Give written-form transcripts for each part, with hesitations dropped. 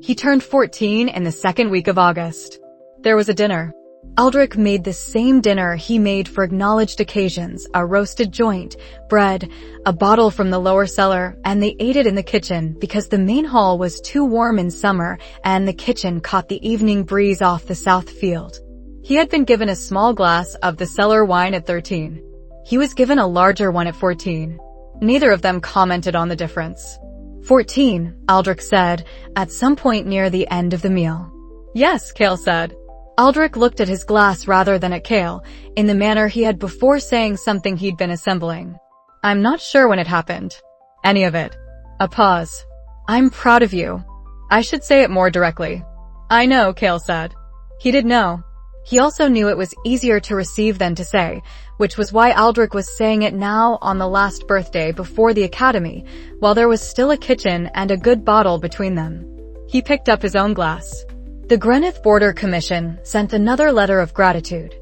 He turned 14 in the second week of August. There was a dinner. Aldrich made the same dinner he made for acknowledged occasions, a roasted joint, bread, a bottle from the lower cellar, and they ate it in the kitchen because the main hall was too warm in summer and the kitchen caught the evening breeze off the south field. He had been given a small glass of the cellar wine at 13. He was given a larger one at 14. Neither of them commented on the difference. 14, Aldrich said, at some point near the end of the meal. Yes, Kael said. Aldrich looked at his glass rather than at Kael, in the manner he had before saying something he'd been assembling. I'm not sure when it happened. Any of it. A pause. I'm proud of you. I should say it more directly. I know, Kael said. He did know. He also knew it was easier to receive than to say, which was why Aldrich was saying it now on the last birthday before the academy, while there was still a kitchen and a good bottle between them. He picked up his own glass. The Greneth Border Commission sent another letter of gratitude.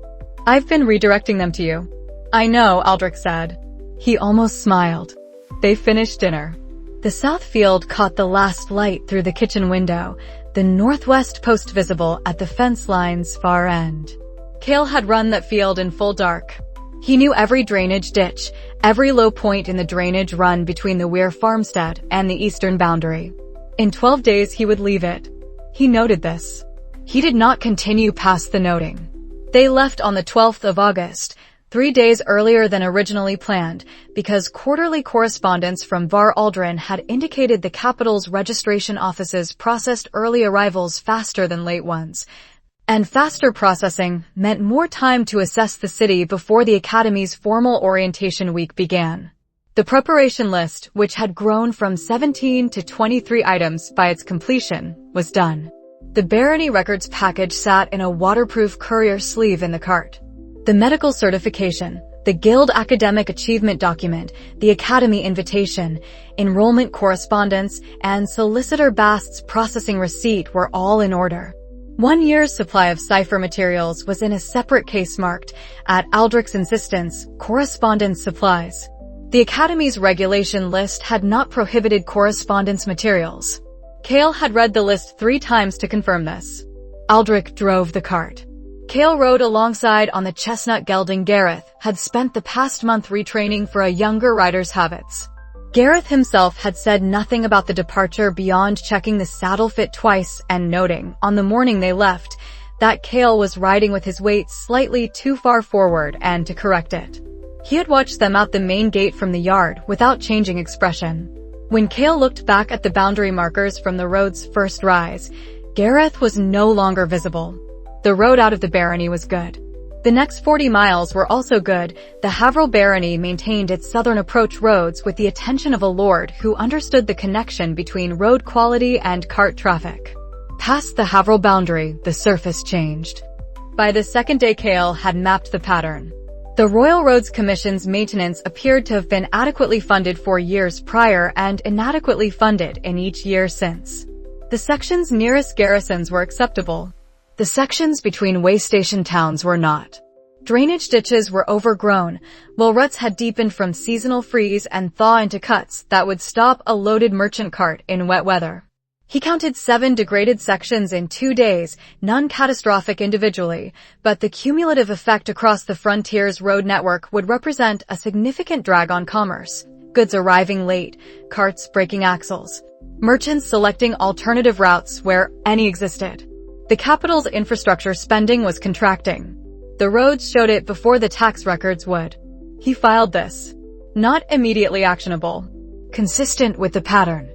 I've been redirecting them to you. I know, Aldrich said. He almost smiled. They finished dinner. The south field caught the last light through the kitchen window, the northwest post visible at the fence line's far end. Kael had run that field in full dark. He knew every drainage ditch, every low point in the drainage run between the Weir farmstead and the eastern boundary. In 12 days he would leave it. He noted this. He did not continue past the noting. They left on the 12th of August, 3 days earlier than originally planned, because quarterly correspondence from Var Aldrin had indicated the capital's registration offices processed early arrivals faster than late ones. And faster processing meant more time to assess the city before the Academy's formal orientation week began. The preparation list, which had grown from 17 to 23 items by its completion, was done. The Barony records package sat in a waterproof courier sleeve in the cart. The medical certification, the Guild academic achievement document, the Academy invitation, enrollment correspondence, and Solicitor Bast's processing receipt were all in order. 1 year's supply of cipher materials was in a separate case marked, at Aldrich's insistence, correspondence supplies. The Academy's regulation list had not prohibited correspondence materials. Kael had read the list 3 times to confirm this. Aldrich drove the cart. Kael rode alongside on the chestnut gelding. Gareth had spent the past month retraining for a younger rider's habits. Gareth himself had said nothing about the departure beyond checking the saddle fit twice and noting, on the morning they left, that Kael was riding with his weight slightly too far forward and to correct it. He had watched them out the main gate from the yard without changing expression. When Kael looked back at the boundary markers from the road's first rise, Gareth was no longer visible. The road out of the barony was good. The next 40 miles were also good. The Haverhill barony maintained its southern approach roads with the attention of a lord who understood the connection between road quality and cart traffic. Past the Haverhill boundary, the surface changed. By the second day, Kael had mapped the pattern. The Royal Roads Commission's maintenance appeared to have been adequately funded 4 years prior and inadequately funded in each year since. The sections nearest garrisons were acceptable. The sections between way-station towns were not. Drainage ditches were overgrown, while ruts had deepened from seasonal freeze and thaw into cuts that would stop a loaded merchant cart in wet weather. He counted 7 degraded sections in 2 days, none catastrophic individually, but the cumulative effect across the frontier's road network would represent a significant drag on commerce. Goods arriving late, carts breaking axles, merchants selecting alternative routes where any existed. The capital's infrastructure spending was contracting. The roads showed it before the tax records would. He filed this. Not immediately actionable. Consistent with the pattern.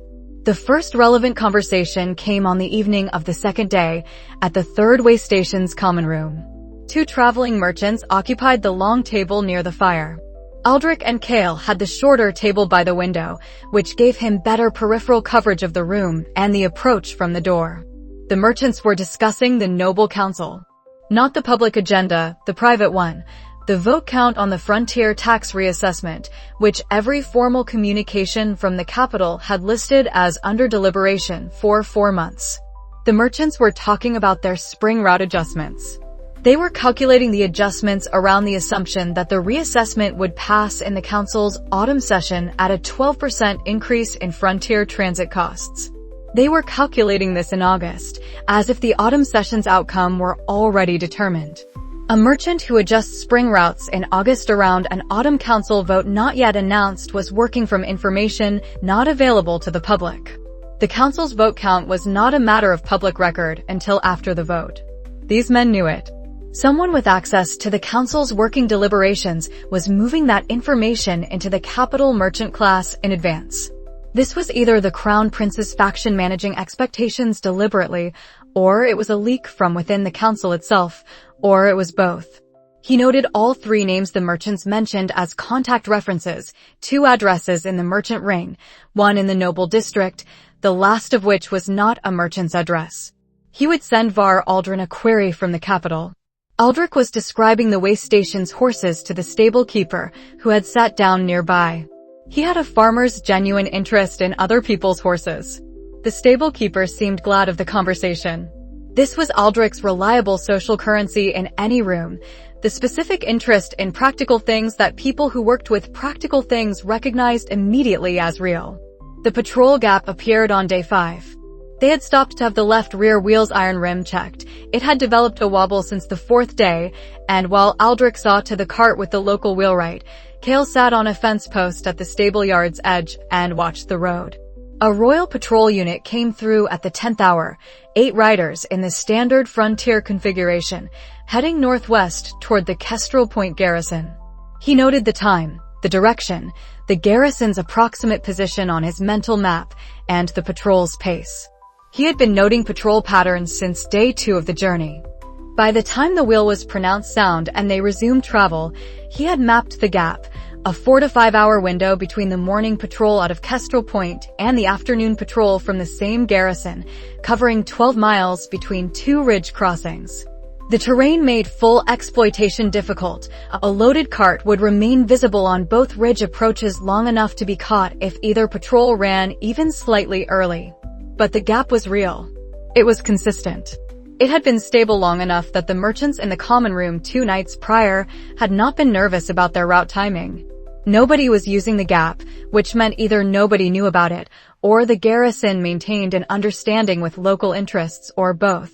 The first relevant conversation came on the evening of the second day at the third way station's common room. 2 traveling merchants occupied the long table near the fire. Aldrich and Kael had the shorter table by the window, which gave him better peripheral coverage of the room and the approach from the door. The merchants were discussing the Noble Council. Not the public agenda, the private one. The vote count on the frontier tax reassessment, which every formal communication from the capital had listed as under deliberation for 4 months. The merchants were talking about their spring route adjustments. They were calculating the adjustments around the assumption that the reassessment would pass in the council's autumn session at a 12% increase in frontier transit costs. They were calculating this in August, as if the autumn session's outcome were already determined. A merchant who adjusts spring routes in August around an autumn council vote not yet announced was working from information not available to the public. The council's vote count was not a matter of public record until after the vote. These men knew it. Someone with access to the council's working deliberations was moving that information into the capital merchant class in advance. This was either the Crown Prince's faction managing expectations deliberately, or it was a leak from within the council itself, or it was both. He noted all three names the merchants mentioned as contact references, 2 addresses in the merchant ring, 1 in the noble district, the last of which was not a merchant's address. He would send Var Aldrin a query from the capital. Aldrich was describing the way station's horses to the stable keeper, who had sat down nearby. He had a farmer's genuine interest in other people's horses. The stable keeper seemed glad of the conversation. This was Aldrich's reliable social currency in any room, the specific interest in practical things that people who worked with practical things recognized immediately as real. The patrol gap appeared on day 5. They had stopped to have the left rear wheel's iron rim checked. It had developed a wobble since the 4th day, and while Aldrich saw to the cart with the local wheelwright, Kael sat on a fence post at the stable yard's edge and watched the road. A Royal Patrol unit came through at the 10th hour, 8 riders in the standard frontier configuration, heading northwest toward the Kestrel Point garrison. He noted the time, the direction, the garrison's approximate position on his mental map, and the patrol's pace. He had been noting patrol patterns since day 2 of the journey. By the time the wheel was pronounced sound and they resumed travel, he had mapped the gap, a 4 to 5 hour window between the morning patrol out of Kestrel Point and the afternoon patrol from the same garrison, covering 12 miles between 2 ridge crossings. The terrain made full exploitation difficult. A loaded cart would remain visible on both ridge approaches long enough to be caught if either patrol ran even slightly early. But the gap was real. It was consistent. It had been stable long enough that the merchants in the common room 2 nights prior had not been nervous about their route timing. Nobody was using the gap, which meant either nobody knew about it, or the garrison maintained an understanding with local interests, or both.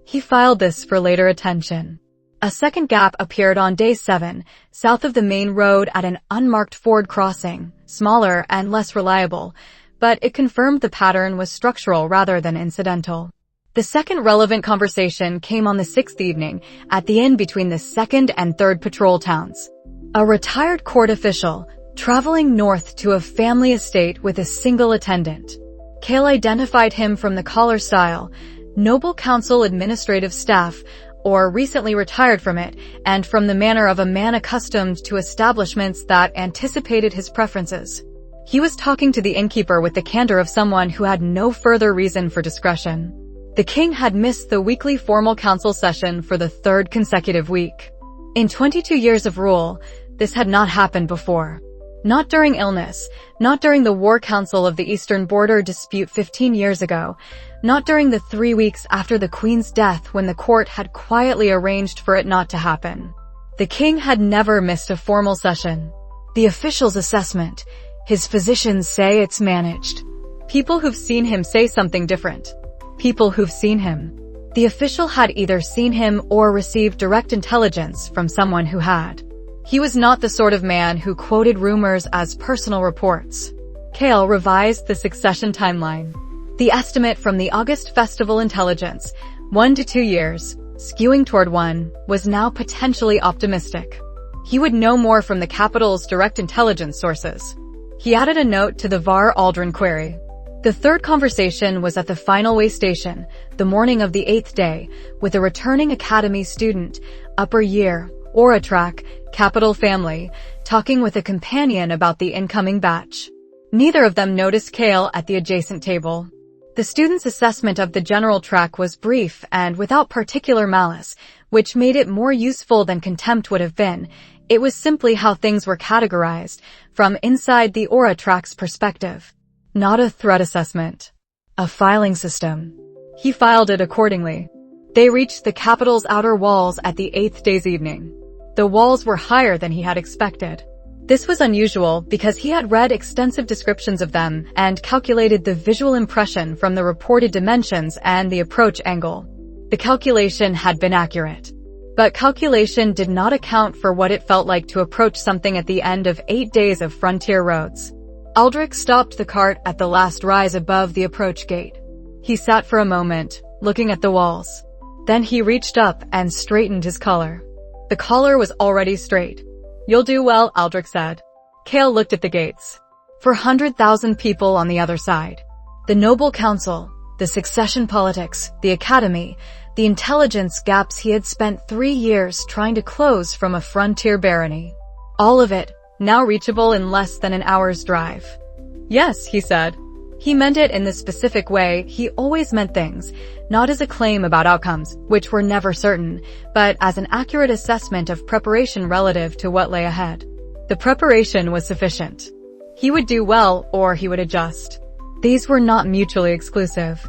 He filed this for later attention. A second gap appeared on day 7, south of the main road at an unmarked ford crossing, smaller and less reliable, but it confirmed the pattern was structural rather than incidental. The second relevant conversation came on the 6th evening, at the inn between the 2nd and 3rd patrol towns. A retired court official, traveling north to a family estate with a single attendant. Kael identified him from the collar style, noble council administrative staff, or recently retired from it, and from the manner of a man accustomed to establishments that anticipated his preferences. He was talking to the innkeeper with the candor of someone who had no further reason for discretion. The king had missed the weekly formal council session for the 3rd consecutive week. In 22 years of rule, this had not happened before. Not during illness, not during the War Council of the Eastern Border dispute 15 years ago, not during the 3 weeks after the Queen's death when the court had quietly arranged for it not to happen. The king had never missed a formal session. The official's assessment, his physicians say it's managed. People who've seen him say something different. People who've seen him. The official had either seen him or received direct intelligence from someone who had. He was not the sort of man who quoted rumors as personal reports. Kael revised the succession timeline. The estimate from the August Festival intelligence, 1 to 2 years, skewing toward 1, was now potentially optimistic. He would know more from the capital's direct intelligence sources. He added a note to the Var Aldrin query. The 3rd conversation was at the final way station, the morning of the 8th day, with a returning academy student, upper year, Aura track, capital family, talking with a companion about the incoming batch. Neither of them noticed Kael at the adjacent table. The student's assessment of the general track was brief and without particular malice, which made it more useful than contempt would have been. It was simply how things were categorized, from inside the Aura track's perspective. Not a threat assessment. A filing system. He filed it accordingly. They reached the capital's outer walls at the 8th day's evening. The walls were higher than he had expected. This was unusual because he had read extensive descriptions of them and calculated the visual impression from the reported dimensions and the approach angle. The calculation had been accurate. But calculation did not account for what it felt like to approach something at the end of 8 days of frontier roads. Aldrich stopped the cart at the last rise above the approach gate. He sat for a moment, looking at the walls. Then he reached up and straightened his collar. The collar was already straight. "You'll do well," Aldrich said. Kael looked at the gates. 400,000 people on the other side. The noble council, the succession politics, the academy, the intelligence gaps he had spent 3 years trying to close from a frontier barony. All of it, now reachable in less than an hour's drive. "Yes," he said. He meant it in the specific way he always meant things, not as a claim about outcomes, which were never certain, but as an accurate assessment of preparation relative to what lay ahead. The preparation was sufficient. He would do well, or he would adjust. These were not mutually exclusive.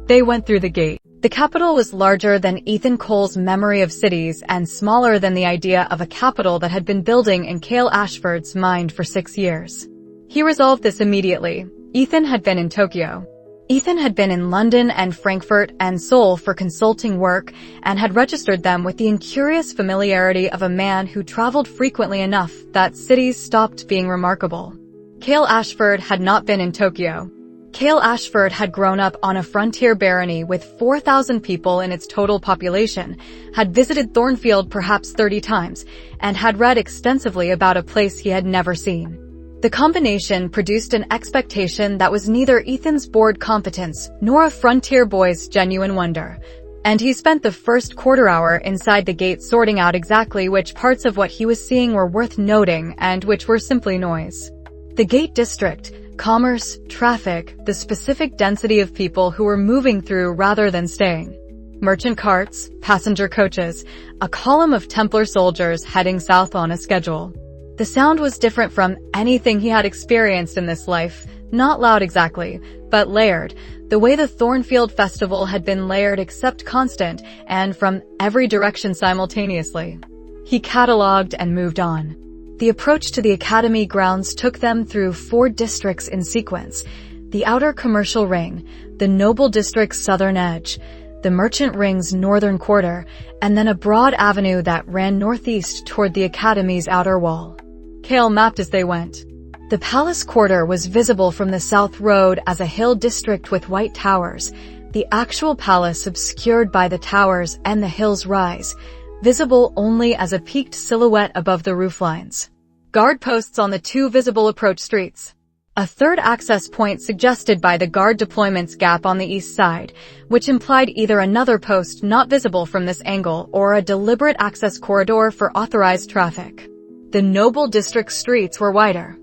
They went through the gate. The capital was larger than Ethan Cole's memory of cities and smaller than the idea of a capital that had been building in Kael Ashford's mind for 6 years. He resolved this immediately. Ethan had been in Tokyo. Ethan had been in London and Frankfurt and Seoul for consulting work and had registered them with the incurious familiarity of a man who traveled frequently enough that cities stopped being remarkable. Kael Ashford had not been in Tokyo. Kael Ashford had grown up on a frontier barony with 4,000 people in its total population, had visited Thornfield perhaps 30 times, and had read extensively about a place he had never seen. The combination produced an expectation that was neither Ethan's bored competence nor a frontier boy's genuine wonder, and he spent the first quarter hour inside the gate sorting out exactly which parts of what he was seeing were worth noting and which were simply noise. The gate district, commerce, traffic, the specific density of people who were moving through rather than staying. Merchant carts, passenger coaches, a column of Templar soldiers heading south on a schedule. The sound was different from anything he had experienced in this life, not loud exactly, but layered, the way the Thornfield Festival had been layered except constant, and from every direction simultaneously. He catalogued and moved on. The approach to the academy grounds took them through 4 districts in sequence: the outer commercial ring, the noble district's southern edge, the merchant ring's northern quarter, and then a broad avenue that ran northeast toward the academy's outer wall. Kael mapped as they went. The palace quarter was visible from the south road as a hill district with white towers, the actual palace obscured by the towers and the hill's rise, visible only as a peaked silhouette above the rooflines. Guard posts on the 2 visible approach streets. A third access point suggested by the guard deployment's gap on the east side, which implied either another post not visible from this angle or a deliberate access corridor for authorized traffic. The noble district streets were wider.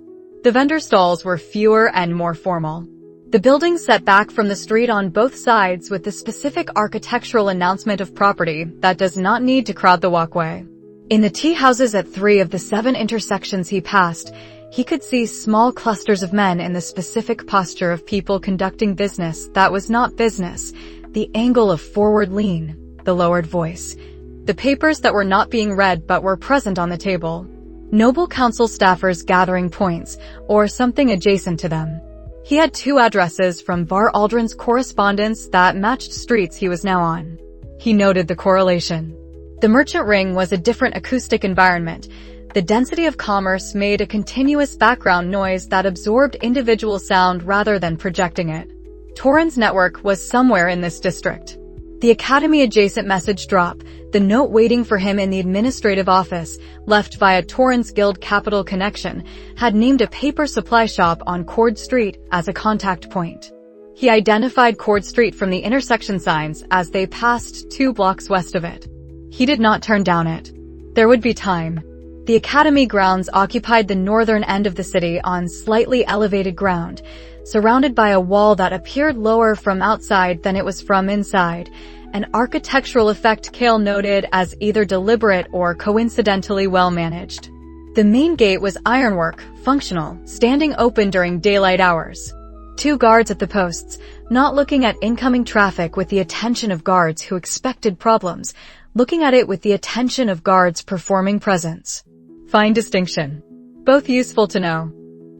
The vendor stalls were fewer and more formal. The buildings set back from the street on both sides with the specific architectural announcement of property that does not need to crowd the walkway. In the tea houses at 3 of the 7 intersections he passed, he could see small clusters of men in the specific posture of people conducting business that was not business, the angle of forward lean, the lowered voice, the papers that were not being read but were present on the table. Noble council staffers gathering points, or something adjacent to them. He had 2 addresses from Var Aldrin's correspondence that matched streets he was now on. He noted the correlation. The merchant ring was a different acoustic environment. The density of commerce made a continuous background noise that absorbed individual sound rather than projecting it. Torrens' network was somewhere in this district. The academy-adjacent message drop, the note waiting for him in the administrative office, left via Torrens Guild Capital Connection, had named a paper supply shop on Cord Street as a contact point. He identified Cord Street from the intersection signs as they passed 2 blocks west of it. He did not turn down it. There would be time. The academy grounds occupied the northern end of the city on slightly elevated ground, surrounded by a wall that appeared lower from outside than it was from inside, an architectural effect Kael noted as either deliberate or coincidentally well managed. The main gate was ironwork, functional, standing open during daylight hours. 2 guards at the posts, not looking at incoming traffic with the attention of guards who expected problems, looking at it with the attention of guards performing presence. Fine distinction. Both useful to know.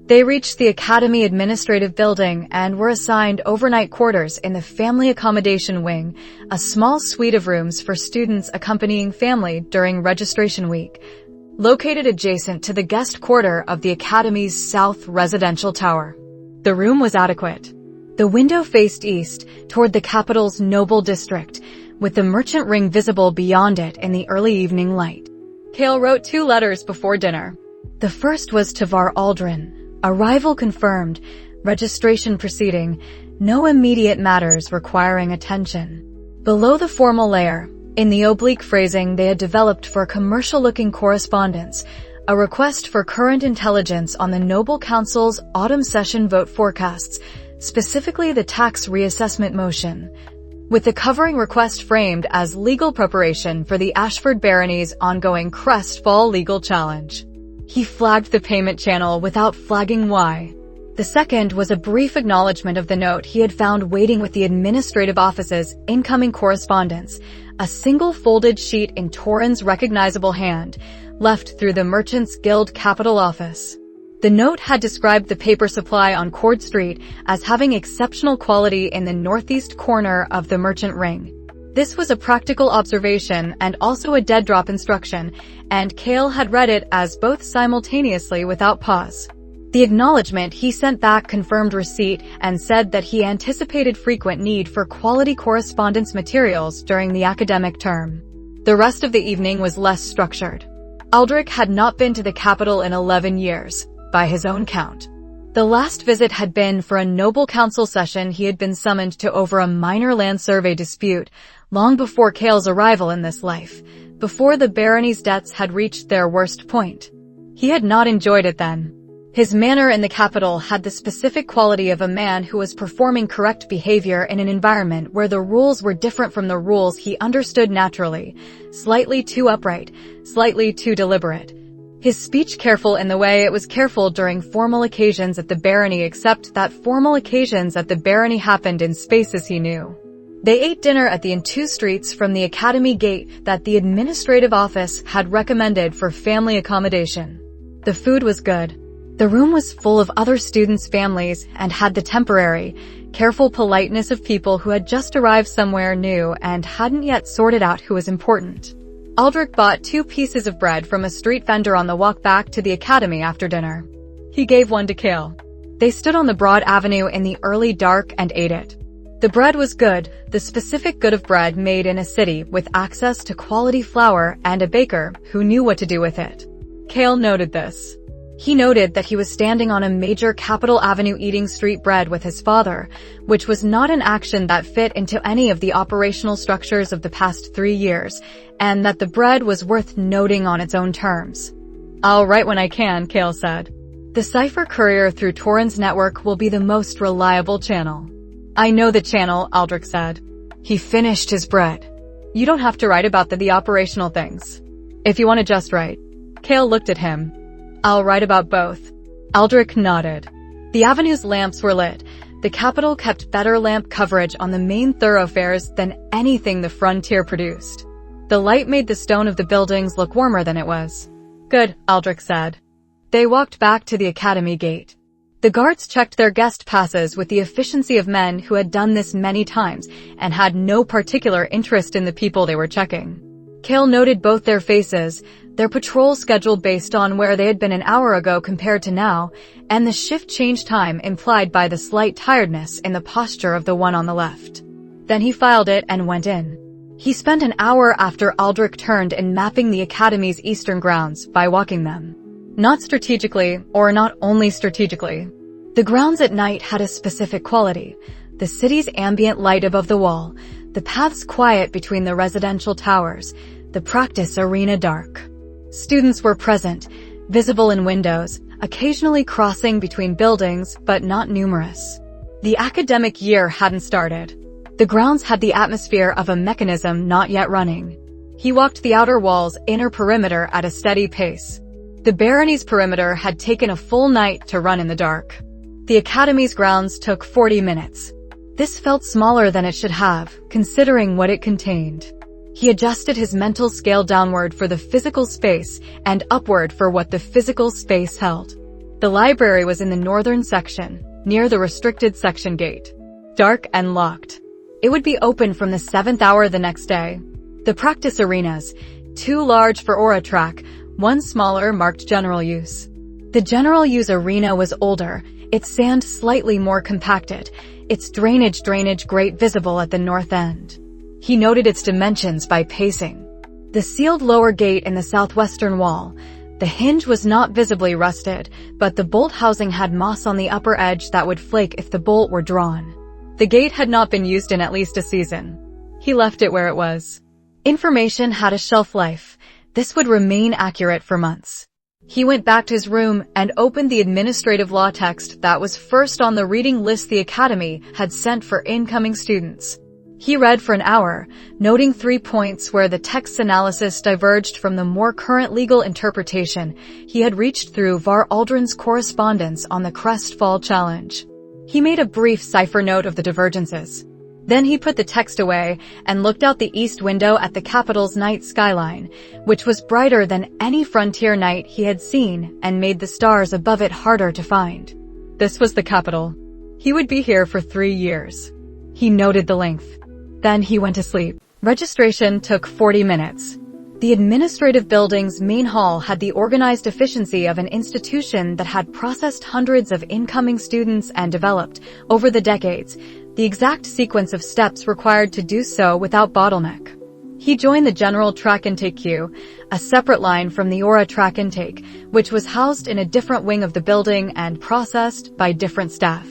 They reached the Academy Administrative Building and were assigned overnight quarters in the Family Accommodation Wing, a small suite of rooms for students accompanying family during registration week, located adjacent to the guest quarter of the Academy's South Residential Tower. The room was adequate. The window faced east, toward the capital's noble district, with the merchant ring visible beyond it in the early evening light. Kael wrote 2 letters before dinner. The first was to Var Aldrin. Arrival confirmed. Registration proceeding. No immediate matters requiring attention. Below the formal layer, in the oblique phrasing they had developed for commercial-looking correspondence, a request for current intelligence on the Noble Council's autumn session vote forecasts, specifically the tax reassessment motion, with the covering request framed as legal preparation for the Ashford barony's ongoing crestfall legal challenge. He flagged the payment channel without flagging why. The second was a brief acknowledgement of the note he had found waiting with the administrative office's incoming correspondence, a single folded sheet in Torrin's recognizable hand, left through the Merchants Guild Capital Office. The note had described the paper supply on Cord Street as having exceptional quality in the northeast corner of the merchant ring. This was a practical observation and also a dead drop instruction, and Kael had read it as both simultaneously without pause. The acknowledgement he sent back confirmed receipt and said that he anticipated frequent need for quality correspondence materials during the academic term. The rest of the evening was less structured. Aldrich had not been to the capital in 11 years, by his own count. The last visit had been for a Noble Council session he had been summoned to over a minor land survey dispute, long before Kael's arrival in this life, before the barony's debts had reached their worst point. He had not enjoyed it then. His manner in the capital had the specific quality of a man who was performing correct behavior in an environment where the rules were different from the rules he understood naturally, slightly too upright, slightly too deliberate. His speech careful in the way it was careful during formal occasions at the barony, except that formal occasions at the barony happened in spaces he knew. They ate dinner at the in 2 streets from the Academy gate that the administrative office had recommended for family accommodation. The food was good. The room was full of other students' families and had the temporary, careful politeness of people who had just arrived somewhere new and hadn't yet sorted out who was important. Aldrich bought 2 pieces of bread from a street vendor on the walk back to the Academy after dinner. He gave one to Kael. They stood on the broad avenue in the early dark and ate it. The bread was good, the specific good of bread made in a city with access to quality flour and a baker who knew what to do with it. Kael noted this. He noted that he was standing on a major Capitol Avenue eating street bread with his father, which was not an action that fit into any of the operational structures of the past 3 years, and that the bread was worth noting on its own terms. "I'll write when I can," Kael said. "The cipher courier through Torrin's network will be the most reliable channel." "I know the channel," Aldrich said. He finished his bread. "You don't have to write about the operational things. If you want to just write." Kael looked at him. "I'll write about both." Aldrich nodded. The avenue's lamps were lit. The capital kept better lamp coverage on the main thoroughfares than anything the frontier produced. The light made the stone of the buildings look warmer than it was. "Good," Aldrich said. They walked back to the Academy gate. The guards checked their guest passes with the efficiency of men who had done this many times and had no particular interest in the people they were checking. Kael noted both their faces, their patrol schedule based on where they had been an hour ago compared to now, and the shift change time implied by the slight tiredness in the posture of the one on the left. Then he filed it and went in. He spent an hour after Aldrich turned in mapping the Academy's eastern grounds by walking them. Not strategically, or not only strategically. The grounds at night had a specific quality. The city's ambient light above the wall, the paths quiet between the residential towers, the practice arena dark. Students were present, visible in windows, occasionally crossing between buildings, but not numerous. The academic year hadn't started. The grounds had the atmosphere of a mechanism not yet running. He walked the outer wall's inner perimeter at a steady pace. The barony's perimeter had taken a full night to run in the dark. The Academy's grounds took 40 minutes. This felt smaller than it should have, considering what it contained. He adjusted his mental scale downward for the physical space and upward for what the physical space held. The library was in the northern section, near the restricted section gate. Dark and locked. It would be open from the 7th hour the next day. The practice arenas, 2 large for aura track, 1 smaller marked general use. The general use arena was older, its sand slightly more compacted, its drainage grate visible at the north end. He noted its dimensions by pacing. The sealed lower gate in the southwestern wall. The hinge was not visibly rusted, but the bolt housing had moss on the upper edge that would flake if the bolt were drawn. The gate had not been used in at least a season. He left it where it was. Information had a shelf life. This would remain accurate for months. He went back to his room and opened the administrative law text that was first on the reading list the Academy had sent for incoming students. He read for an hour, noting 3 points where the text's analysis diverged from the more current legal interpretation he had reached through Var Aldrin's correspondence on the Crestfall Challenge. He made a brief cipher note of the divergences. Then he put the text away and looked out the east window at the capital's night skyline, which was brighter than any frontier night he had seen and made the stars above it harder to find. This was the capital. He would be here for 3 years. He noted the length. Then he went to sleep. Registration took 40 minutes. The administrative building's main hall had the organized efficiency of an institution that had processed hundreds of incoming students and developed, over the decades, the exact sequence of steps required to do so without bottleneck. He joined the general track intake queue, a separate line from the aura track intake, which was housed in a different wing of the building and processed by different staff.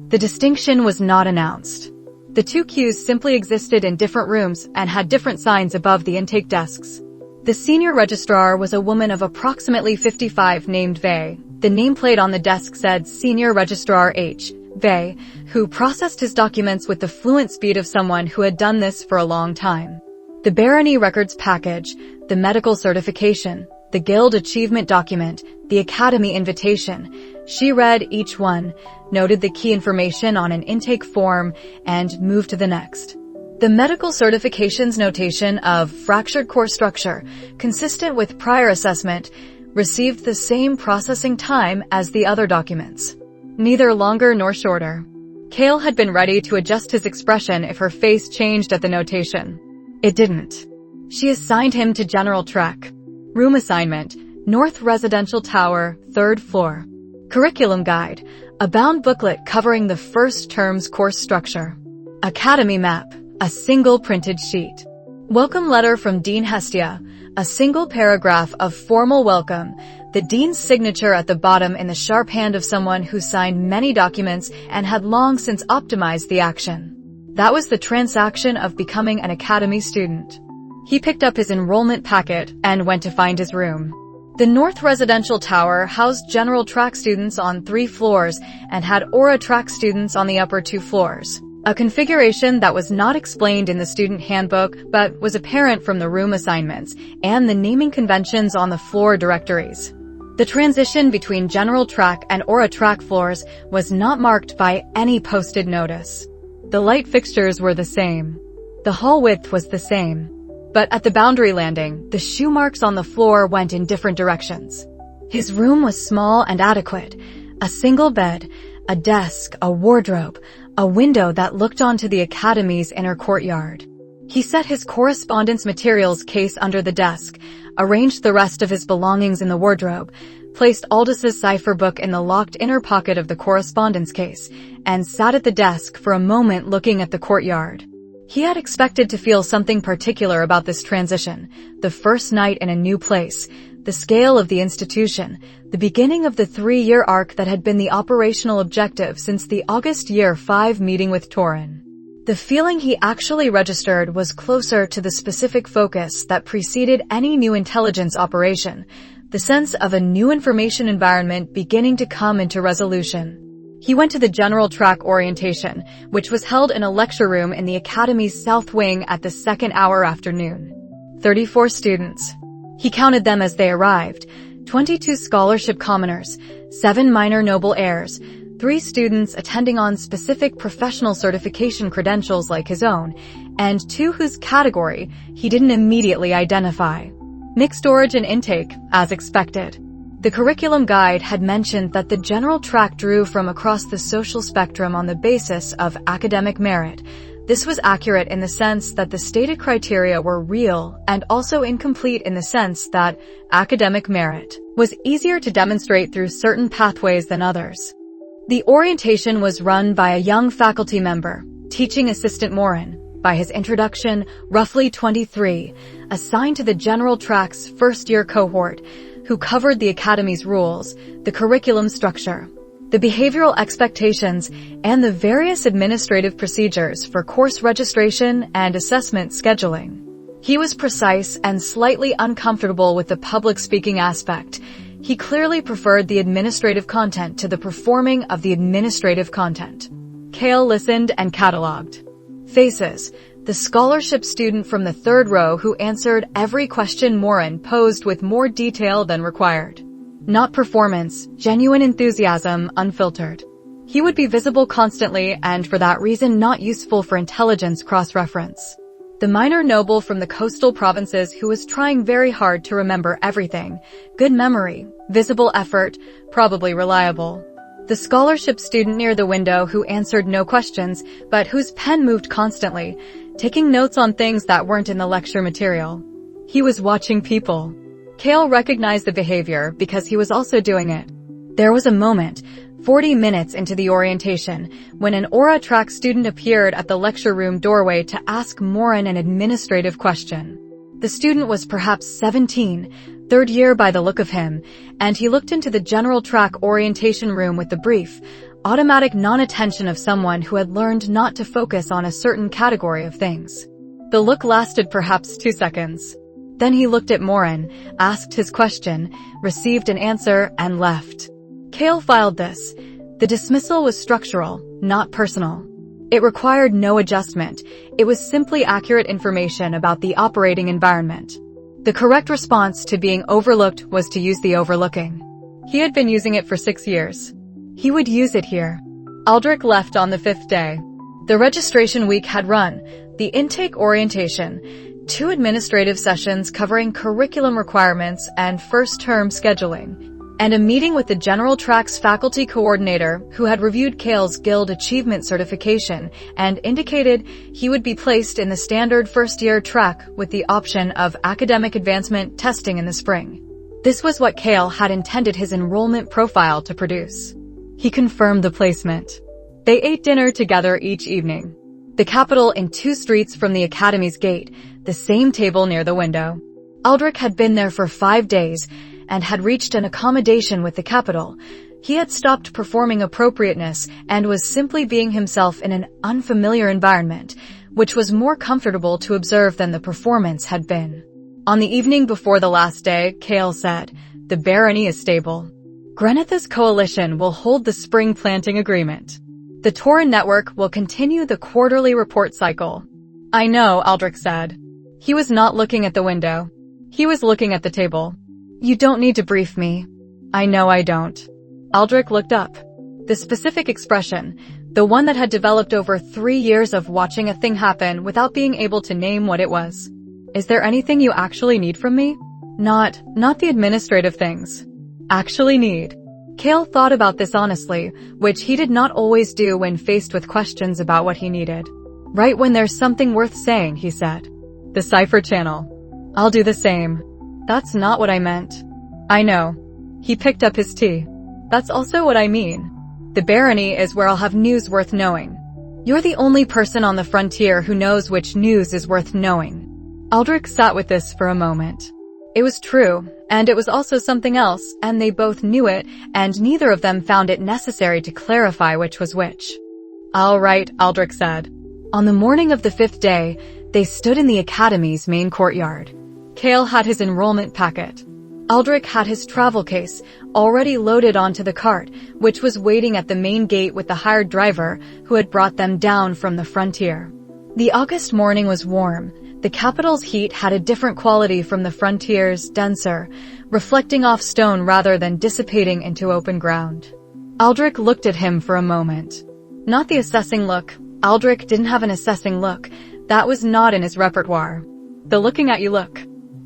The distinction was not announced. The 2 queues simply existed in different rooms and had different signs above the intake desks. The senior registrar was a woman of approximately 55 named Vey. The nameplate on the desk said Senior Registrar H. Vey, who processed his documents with the fluent speed of someone who had done this for a long time. The Barony records package, the medical certification, the Guild achievement document, the Academy invitation. She read each one, noted the key information on an intake form, and moved to the next. The medical certification's notation of fractured core structure, consistent with prior assessment, received the same processing time as the other documents. Neither longer nor shorter. Kael had been ready to adjust his expression if her face changed at the notation. It didn't. She assigned him to general track. Room assignment, North Residential Tower, 3rd floor. Curriculum guide, a bound booklet covering the first term's course structure. Academy map, a single printed sheet. Welcome letter from Dean Hestia, a single paragraph of formal welcome, the dean's signature at the bottom in the sharp hand of someone who signed many documents and had long since optimized the action. That was the transaction of becoming an Academy student. He picked up his enrollment packet and went to find his room. The North Residential Tower housed general track students on 3 floors and had aura track students on the upper 2 floors. A configuration that was not explained in the student handbook but was apparent from the room assignments and the naming conventions on the floor directories. The transition between general track and aura track floors was not marked by any posted notice. The light fixtures were the same. The hall width was the same. But at the boundary landing, the shoe marks on the floor went in different directions. His room was small and adequate. A single bed, a desk, a wardrobe, a window that looked onto the Academy's inner courtyard. He set his correspondence materials case under the desk, arranged the rest of his belongings in the wardrobe, placed Aldous' cipher book in the locked inner pocket of the correspondence case, and sat at the desk for a moment looking at the courtyard. He had expected to feel something particular about this transition, the first night in a new place, the scale of the institution, the beginning of the 3-year arc that had been the operational objective since the August Year 5 meeting with Torin. The feeling he actually registered was closer to the specific focus that preceded any new intelligence operation, the sense of a new information environment beginning to come into resolution. He went to the general track orientation, which was held in a lecture room in the Academy's south wing at the 2nd hour afternoon. 34 students. He counted them as they arrived. 22 scholarship commoners, 7 minor noble heirs, 3 students attending on specific professional certification credentials like his own, and 2 whose category he didn't immediately identify. Mixed origin intake, as expected. The curriculum guide had mentioned that the general track drew from across the social spectrum on the basis of academic merit. This was accurate in the sense that the stated criteria were real and also incomplete in the sense that academic merit was easier to demonstrate through certain pathways than others. The orientation was run by a young faculty member, teaching assistant Morin, by his introduction, roughly 23, assigned to the general track's first-year cohort, who covered the academy's rules, the curriculum structure, the behavioral expectations, and the various administrative procedures for course registration and assessment scheduling. He was precise and slightly uncomfortable with the public speaking aspect. He clearly preferred the administrative content to the performing of the administrative content. Kael listened and catalogued. Faces, the scholarship student from the 3rd row who answered every question Morin posed with more detail than required. Not performance, genuine enthusiasm, unfiltered. He would be visible constantly and for that reason not useful for intelligence cross-reference. The minor noble from the coastal provinces who was trying very hard to remember everything. Good memory, visible effort, probably reliable. The scholarship student near the window who answered no questions, but whose pen moved constantly, taking notes on things that weren't in the lecture material. He was watching people. Kael recognized the behavior because he was also doing it. There was a moment, 40 minutes into the orientation, when an Aura track student appeared at the lecture room doorway to ask Morin an administrative question. The student was perhaps 17, 3rd year by the look of him, and he looked into the general track orientation room with the brief, automatic non-attention of someone who had learned not to focus on a certain category of things. The look lasted perhaps 2 seconds. Then he looked at Morin, asked his question, received an answer, and left. Kael filed this. The dismissal was structural, not personal. It required no adjustment. It was simply accurate information about the operating environment. The correct response to being overlooked was to use the overlooking. He had been using it for 6 years. He would use it here. Aldrich left on the 5th day. The registration week had run, the intake orientation, 2 administrative sessions covering curriculum requirements and first-term scheduling, and a meeting with the General Track's faculty coordinator who had reviewed Kael's Guild Achievement certification and indicated he would be placed in the standard first-year track with the option of academic advancement testing in the spring. This was what Kael had intended his enrollment profile to produce. He confirmed the placement. They ate dinner together each evening. The capital in 2 streets from the academy's gate, the same table near the window. Aldrich had been there for 5 days and had reached an accommodation with the capital. He had stopped performing appropriateness and was simply being himself in an unfamiliar environment, which was more comfortable to observe than the performance had been. On the evening before the last day, Kael said, "The barony is stable. Grenetha's coalition will hold the spring planting agreement. The Tauran network will continue the quarterly report cycle." "I know," Aldrich said. He was not looking at the window. He was looking at the table. "You don't need to brief me." "I know I don't." Aldrich looked up. The specific expression, the one that had developed over 3 years of watching a thing happen without being able to name what it was. "Is there anything you actually need from me?" Not the administrative things. Actually need. Kael thought about this honestly, which he did not always do when faced with questions about what he needed. "Right when there's something worth saying," he said. "The cipher channel. I'll do the same." "That's not what I meant." "I know." He picked up his tea. "That's also what I mean. The barony is where I'll have news worth knowing. You're the only person on the frontier who knows which news is worth knowing." Aldrich sat with this for a moment. It was true, and it was also something else, and they both knew it, and neither of them found it necessary to clarify which was which. "All right," Aldrich said. On the morning of the 5th day, they stood in the academy's main courtyard. Kael had his enrollment packet. Aldrich had his travel case, already loaded onto the cart, which was waiting at the main gate with the hired driver who had brought them down from the frontier. The August morning was warm. The capital's heat had a different quality from the frontier's, denser, reflecting off stone rather than dissipating into open ground. Aldrich looked at him for a moment. Not the assessing look. Aldrich didn't have an assessing look, That was not in his repertoire. The looking at you look.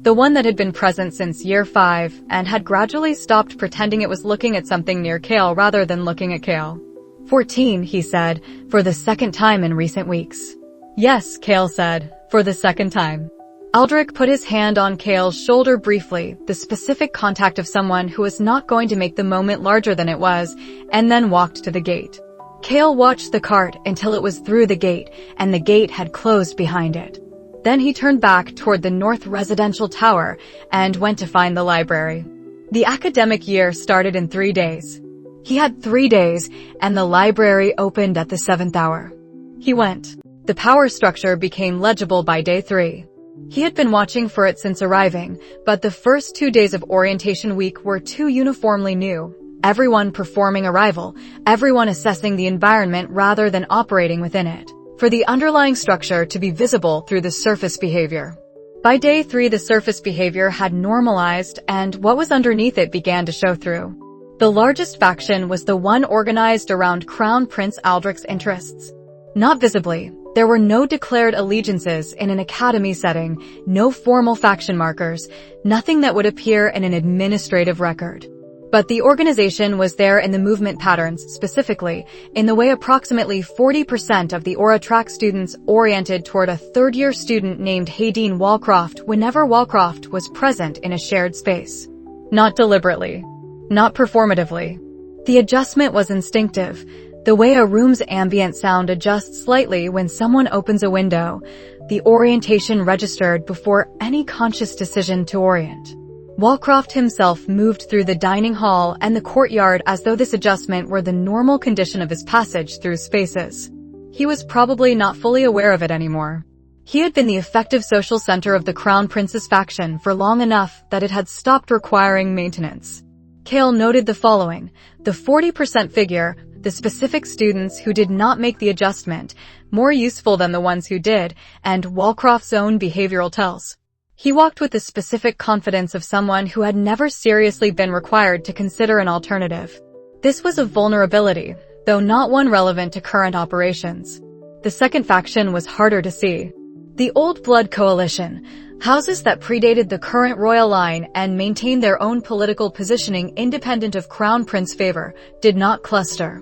The one that had been present since year 5 and had gradually stopped pretending it was looking at something near Kael rather than looking at Kael. 14, he said, for the second time in recent weeks. Yes, Kael said, for the second time. Aldrich put his hand on Kael's shoulder briefly, the specific contact of someone who was not going to make the moment larger than it was, and then walked to the gate. Kael watched the cart until it was through the gate, and the gate had closed behind it. Then he turned back toward the north residential tower and went to find the library. The academic year started in 3 days. He had 3 days, and the library opened at the 7th hour. He went. The power structure became legible by day 3. He had been watching for it since arriving, but the first 2 days of orientation week were too uniformly new. Everyone performing arrival, everyone assessing the environment rather than operating within it, for the underlying structure to be visible through the surface behavior. By day 3, the surface behavior had normalized, and what was underneath it began to show through. The largest faction was the one organized around Crown Prince Aldrich's interests. Not visibly, there were no declared allegiances in an academy setting, no formal faction markers, nothing that would appear in an administrative record. But the organization was there in the movement patterns, specifically, in the way approximately 40% of the Aura track students oriented toward a third-year student named Haydeen Walcroft whenever Walcroft was present in a shared space. Not deliberately. Not performatively. The adjustment was instinctive, the way a room's ambient sound adjusts slightly when someone opens a window. The orientation registered before any conscious decision to orient. Walcroft himself moved through the dining hall and the courtyard as though this adjustment were the normal condition of his passage through spaces. He was probably not fully aware of it anymore. He had been the effective social center of the Crown Prince's faction for long enough that it had stopped requiring maintenance. Kael noted the following: the 40% figure, the specific students who did not make the adjustment, more useful than the ones who did, and Walcroft's own behavioral tells. He walked with the specific confidence of someone who had never seriously been required to consider an alternative. This was a vulnerability, though not one relevant to current operations. The second faction was harder to see. The Old Blood Coalition, houses that predated the current royal line and maintained their own political positioning independent of Crown Prince favor, did not cluster.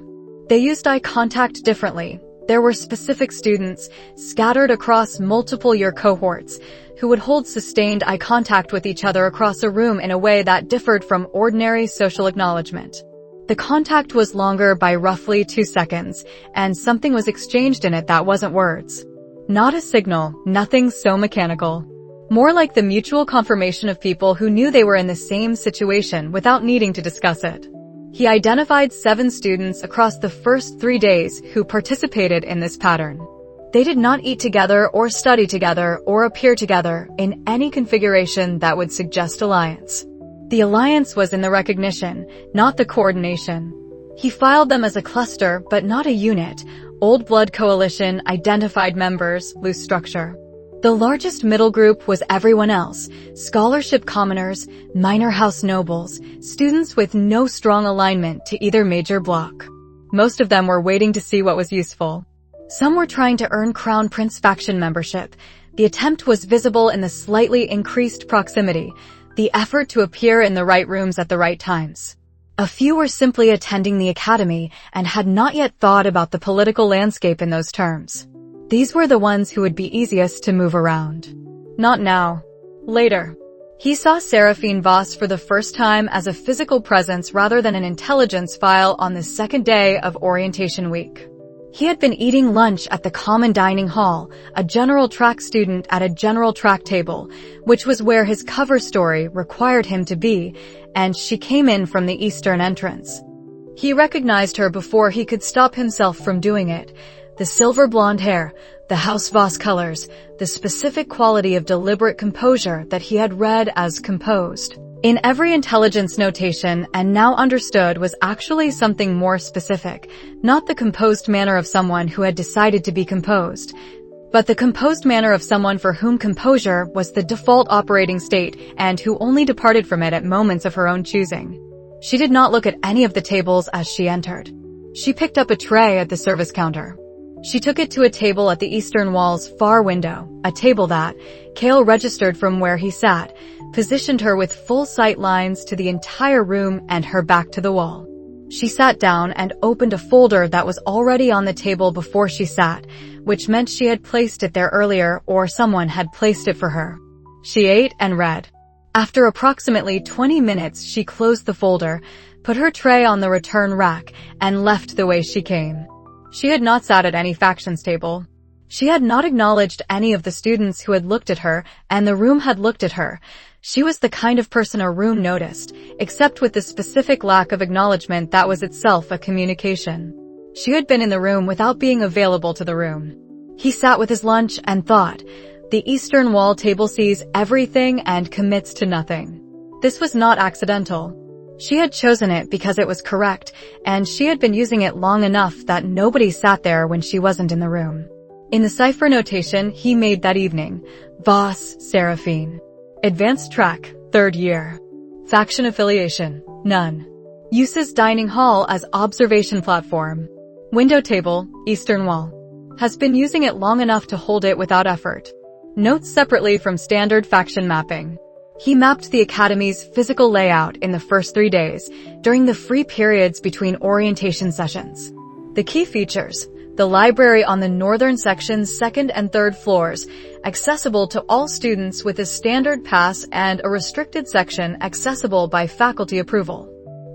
They used eye contact differently. There were specific students, scattered across multiple year cohorts, who would hold sustained eye contact with each other across a room in a way that differed from ordinary social acknowledgement. The contact was longer by roughly 2 seconds, and something was exchanged in it that wasn't words. Not a signal, nothing so mechanical. More like the mutual confirmation of people who knew they were in the same situation without needing to discuss it. He identified 7 students across the first 3 days who participated in this pattern. They did not eat together or study together or appear together in any configuration that would suggest alliance. The alliance was in the recognition, not the coordination. He filed them as a cluster but not a unit. Old Blood Coalition identified members, loose structure. The largest middle group was everyone else, scholarship commoners, minor house nobles, students with no strong alignment to either major bloc. Most of them were waiting to see what was useful. Some were trying to earn Crown Prince faction membership. The attempt was visible in the slightly increased proximity, the effort to appear in the right rooms at the right times. A few were simply attending the academy and had not yet thought about the political landscape in those terms. These were the ones who would be easiest to move around. Not now. Later. He saw Seraphine Voss for the first time as a physical presence rather than an intelligence file on the second day of orientation week. He had been eating lunch at the common dining hall, a general track student at a general track table, which was where his cover story required him to be, and she came in from the eastern entrance. He recognized her before he could stop himself from doing it. The silver blonde hair, the House Voss colors, the specific quality of deliberate composure that he had read as composed in every intelligence notation and now understood was actually something more specific, not the composed manner of someone who had decided to be composed, but the composed manner of someone for whom composure was the default operating state and who only departed from it at moments of her own choosing. She did not look at any of the tables as she entered. She picked up a tray at the service counter. She took it to a table at the eastern wall's far window, a table that, Kael registered from where he sat, positioned her with full sight lines to the entire room and her back to the wall. She sat down and opened a folder that was already on the table before she sat, which meant she had placed it there earlier or someone had placed it for her. She ate and read. After approximately 20 minutes, she closed the folder, put her tray on the return rack, and left the way she came. She had not sat at any factions table. She had not acknowledged any of the students who had looked at her, and the room had looked at her. She was the kind of person a room noticed, except with the specific lack of acknowledgement that was itself a communication. She had been in the room without being available to the room. He sat with his lunch and thought, the eastern wall table sees everything and commits to nothing. This was not accidental. She had chosen it because it was correct, and she had been using it long enough that nobody sat there when she wasn't in the room. In the cipher notation he made that evening, Voss, Seraphine. Advanced track, 3rd year. Faction affiliation, none. Uses dining hall as observation platform. Window table, eastern wall. Has been using it long enough to hold it without effort. Notes separately from standard faction mapping. He mapped the academy's physical layout in the first 3 days, during the free periods between orientation sessions. The key features: the library on the northern section's 2nd and 3rd floors, accessible to all students with a standard pass, and a restricted section accessible by faculty approval.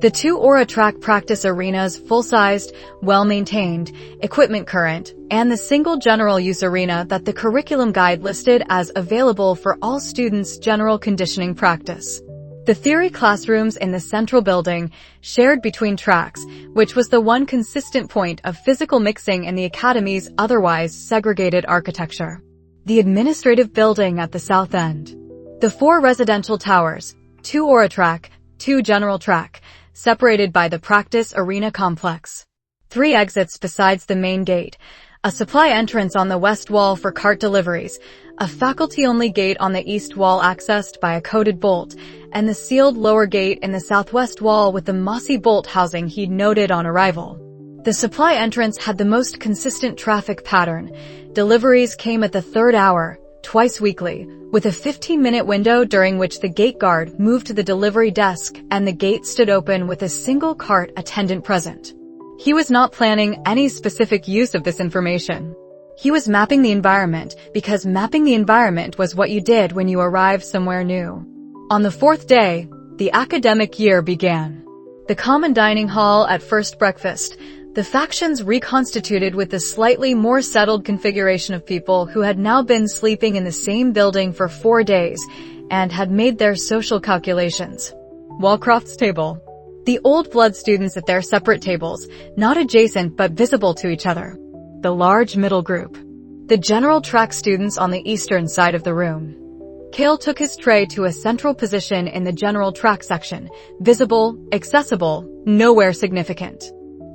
The 2 Aura Track practice arenas, full-sized, well-maintained, equipment current, and the single general use arena that the curriculum guide listed as available for all students' general conditioning practice. The theory classrooms in the central building, shared between tracks, which was the one consistent point of physical mixing in the academy's otherwise segregated architecture. The administrative building at the south end. The 4 residential towers, 2 Aura Track, 2 General Track, separated by the practice arena complex. 3 exits besides the main gate, a supply entrance on the west wall for cart deliveries, a faculty-only gate on the east wall accessed by a coded bolt, and the sealed lower gate in the southwest wall with the mossy bolt housing he'd noted on arrival. The supply entrance had the most consistent traffic pattern. Deliveries came at the 3rd hour, twice weekly, with a 15-minute window during which the gate guard moved to the delivery desk and the gate stood open with a single cart attendant present. He was not planning any specific use of this information. He was mapping the environment, because mapping the environment was what you did when you arrived somewhere new. On the 4th day, the academic year began. The common dining hall at first breakfast, the factions reconstituted with a slightly more settled configuration of people who had now been sleeping in the same building for 4 days and had made their social calculations. Walcroft's table. The old blood students at their separate tables, not adjacent but visible to each other. The large middle group. The general track students on the eastern side of the room. Kael took his tray to a central position in the general track section, visible, accessible, nowhere significant.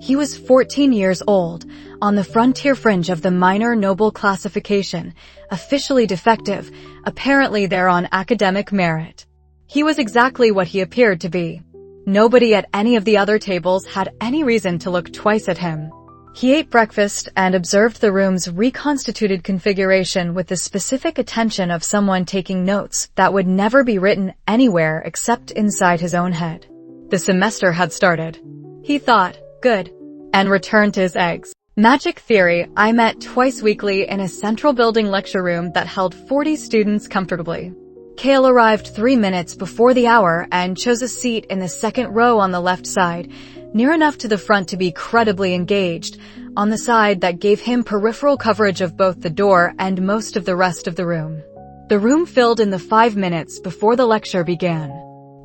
He was 14 years old, on the frontier fringe of the minor noble classification, officially defective, apparently there on academic merit. He was exactly what he appeared to be. Nobody at any of the other tables had any reason to look twice at him. He ate breakfast and observed the room's reconstituted configuration with the specific attention of someone taking notes that would never be written anywhere except inside his own head. The semester had started. He thought, good, and returned to his eggs. Magic theory. I met twice weekly in a central building lecture room that held 40 students comfortably. Kael arrived 3 minutes before the hour and chose a seat in the 2nd row on the left side, near enough to the front to be credibly engaged, on the side that gave him peripheral coverage of both the door and most of the rest of the room. The room filled in the 5 minutes before the lecture began.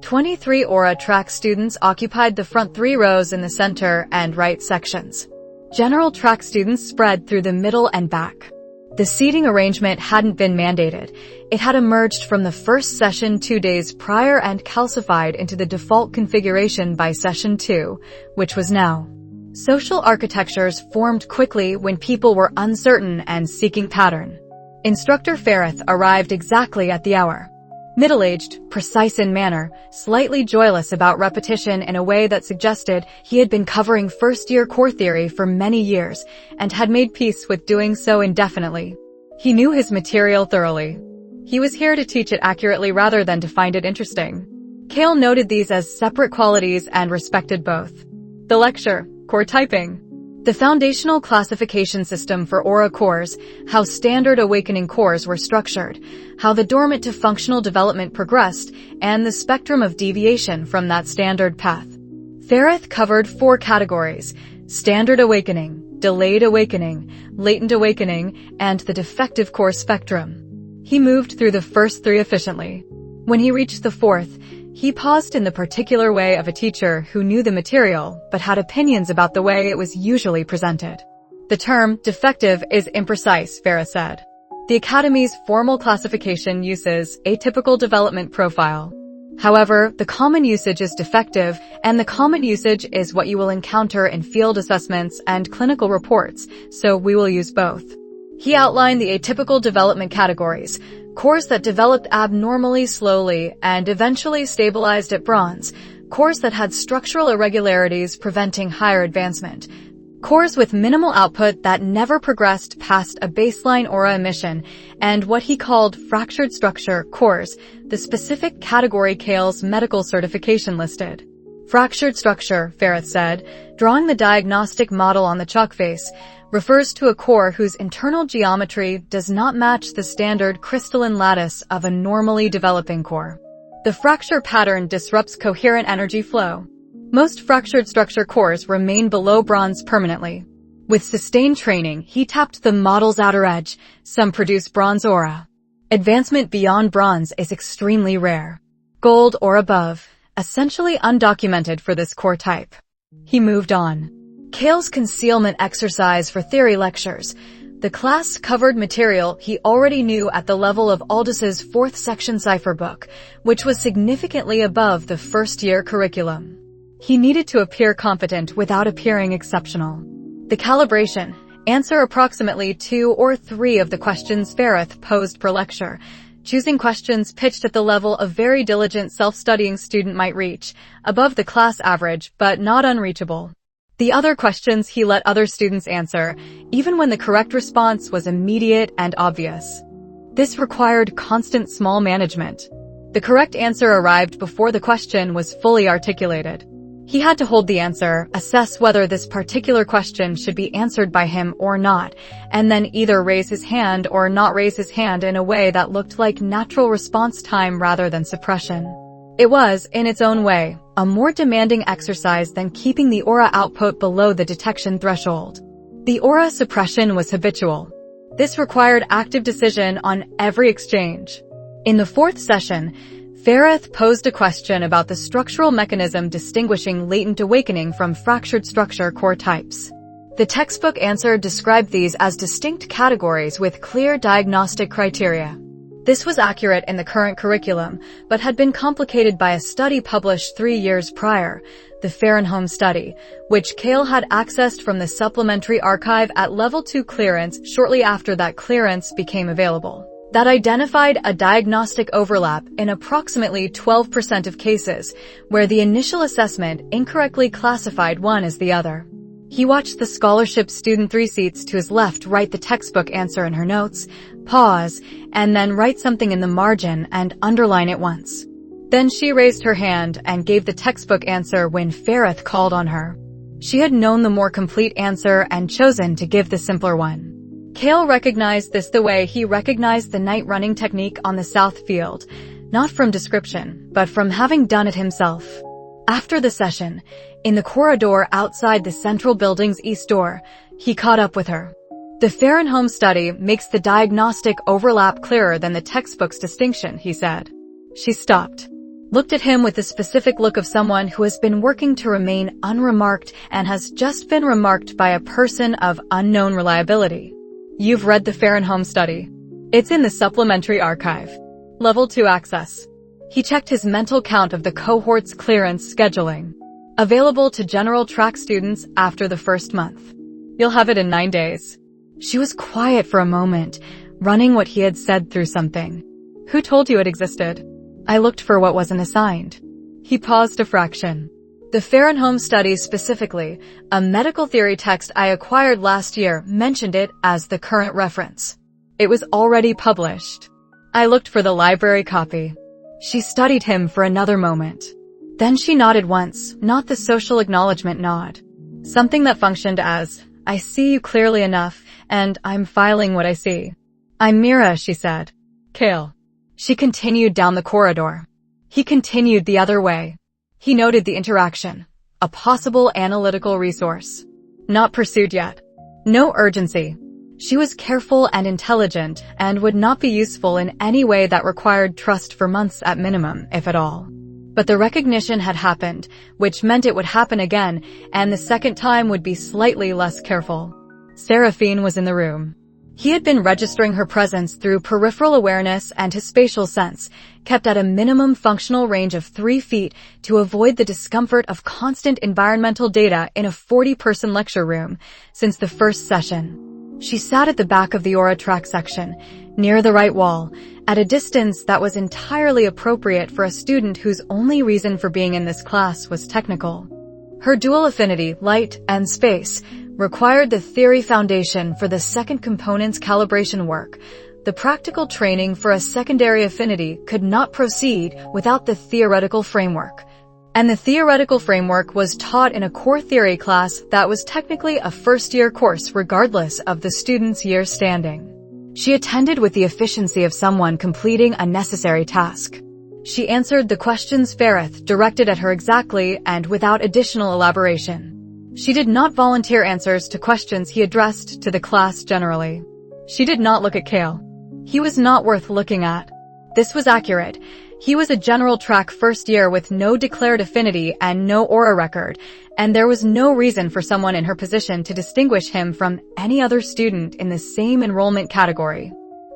23 Aura Track students occupied the front 3 rows in the center and right sections. General Track students spread through the middle and back. The seating arrangement hadn't been mandated. It had emerged from the first session 2 days prior and calcified into the default configuration by session 2, which was now. Social architectures formed quickly when people were uncertain and seeking pattern. Instructor Ferrith arrived exactly at the hour. Middle-aged, precise in manner, slightly joyless about repetition in a way that suggested he had been covering first-year core theory for many years and had made peace with doing so indefinitely. He knew his material thoroughly. He was here to teach it accurately rather than to find it interesting. Kael noted these as separate qualities and respected both. The lecture, core typing. The foundational classification system for aura cores, how standard awakening cores were structured, how the dormant to functional development progressed, and the spectrum of deviation from that standard path. Ferrith covered 4 categories: standard awakening, delayed awakening, latent awakening, and the defective core spectrum. He moved through the first 3 efficiently. When he reached the 4th, he paused in the particular way of a teacher who knew the material but had opinions about the way it was usually presented. The term defective is imprecise, Ferrith said. The Academy's formal classification uses atypical development profile. However, the common usage is defective, and the common usage is what you will encounter in field assessments and clinical reports, so we will use both. He outlined the atypical development categories: cores that developed abnormally slowly and eventually stabilized at bronze, cores that had structural irregularities preventing higher advancement, cores with minimal output that never progressed past a baseline aura emission, and what he called fractured structure cores, the specific category Kael's medical certification listed. Fractured structure, Ferrith said, drawing the diagnostic model on the chalk face, refers to a core whose internal geometry does not match the standard crystalline lattice of a normally developing core. The fracture pattern disrupts coherent energy flow. Most fractured structure cores remain below bronze permanently. With sustained training, he tapped the model's outer edge. Some produce bronze aura. Advancement beyond bronze is extremely rare. Gold or above, essentially undocumented for this core type. He moved on. Kael's concealment exercise for theory lectures. The class covered material he already knew at the level of Aldis's 4th section cipher book, which was significantly above the first-year curriculum. He needed to appear competent without appearing exceptional. The calibration. Answer approximately 2 or 3 of the questions Ferrith posed per lecture, choosing questions pitched at the level a very diligent self-studying student might reach, above the class average but not unreachable. The other questions he let other students answer, even when the correct response was immediate and obvious. This required constant small management. The correct answer arrived before the question was fully articulated. He had to hold the answer, assess whether this particular question should be answered by him or not, and then either raise his hand or not raise his hand in a way that looked like natural response time rather than suppression. It was, in its own way, a more demanding exercise than keeping the aura output below the detection threshold. The aura suppression was habitual. This required active decision on every exchange. In the 4th session, Ferrith posed a question about the structural mechanism distinguishing latent awakening from fractured structure core types. The textbook answer described these as distinct categories with clear diagnostic criteria. This was accurate in the current curriculum, but had been complicated by a study published 3 years prior, the Fahrenholm study, which Kael had accessed from the supplementary archive at level 2 clearance shortly after that clearance became available. That identified a diagnostic overlap in approximately 12% of cases, where the initial assessment incorrectly classified one as the other. He watched the scholarship student 3 seats to his left write the textbook answer in her notes, pause, and then write something in the margin and underline it once. Then she raised her hand and gave the textbook answer when Ferrith called on her. She had known the more complete answer and chosen to give the simpler one. Kael recognized this the way he recognized the night running technique on the south field, not from description, but from having done it himself. After the session, in the corridor outside the central building's east door, he caught up with her. The Fahrenholm study makes the diagnostic overlap clearer than the textbook's distinction, he said. She stopped, looked at him with the specific look of someone who has been working to remain unremarked and has just been remarked by a person of unknown reliability. You've read the Fahrenholm study. It's in the supplementary archive. Level 2 access. He checked his mental count of the cohort's clearance scheduling. Available to general track students after the first month. You'll have it in 9 days. She was quiet for a moment, running what he had said through something. Who told you it existed? I looked for what wasn't assigned. He paused a fraction. The Fahrenholm study specifically, a medical theory text I acquired last year, mentioned it as the current reference. It was already published. I looked for the library copy. She studied him for another moment. Then she nodded once, not the social acknowledgement nod. Something that functioned as, I see you clearly enough, and I'm filing what I see. I'm Mira, she said. Kael. She continued down the corridor. He continued the other way. He noted the interaction. A possible analytical resource. Not pursued yet. No urgency. She was careful and intelligent and would not be useful in any way that required trust for months at minimum, if at all. But the recognition had happened, which meant it would happen again, and the second time would be slightly less careful. Seraphine was in the room. He had been registering her presence through peripheral awareness and his spatial sense, kept at a minimum functional range of 3 feet to avoid the discomfort of constant environmental data in a 40-person lecture room, since the first session. She sat at the back of the aura track section, near the right wall, at a distance that was entirely appropriate for a student whose only reason for being in this class was technical. Her dual affinity, light and space, required the theory foundation for the second component's calibration work. The practical training for a secondary affinity could not proceed without the theoretical framework. And the theoretical framework was taught in a core theory class that was technically a first-year course regardless of the student's year standing. She attended with the efficiency of someone completing a necessary task. She answered the questions Farith directed at her exactly and without additional elaboration. She did not volunteer answers to questions he addressed to the class generally. She did not look at Kael. He was not worth looking at. This was accurate. He was a general track first year with no declared affinity and no aura record, and there was no reason for someone in her position to distinguish him from any other student in the same enrollment category.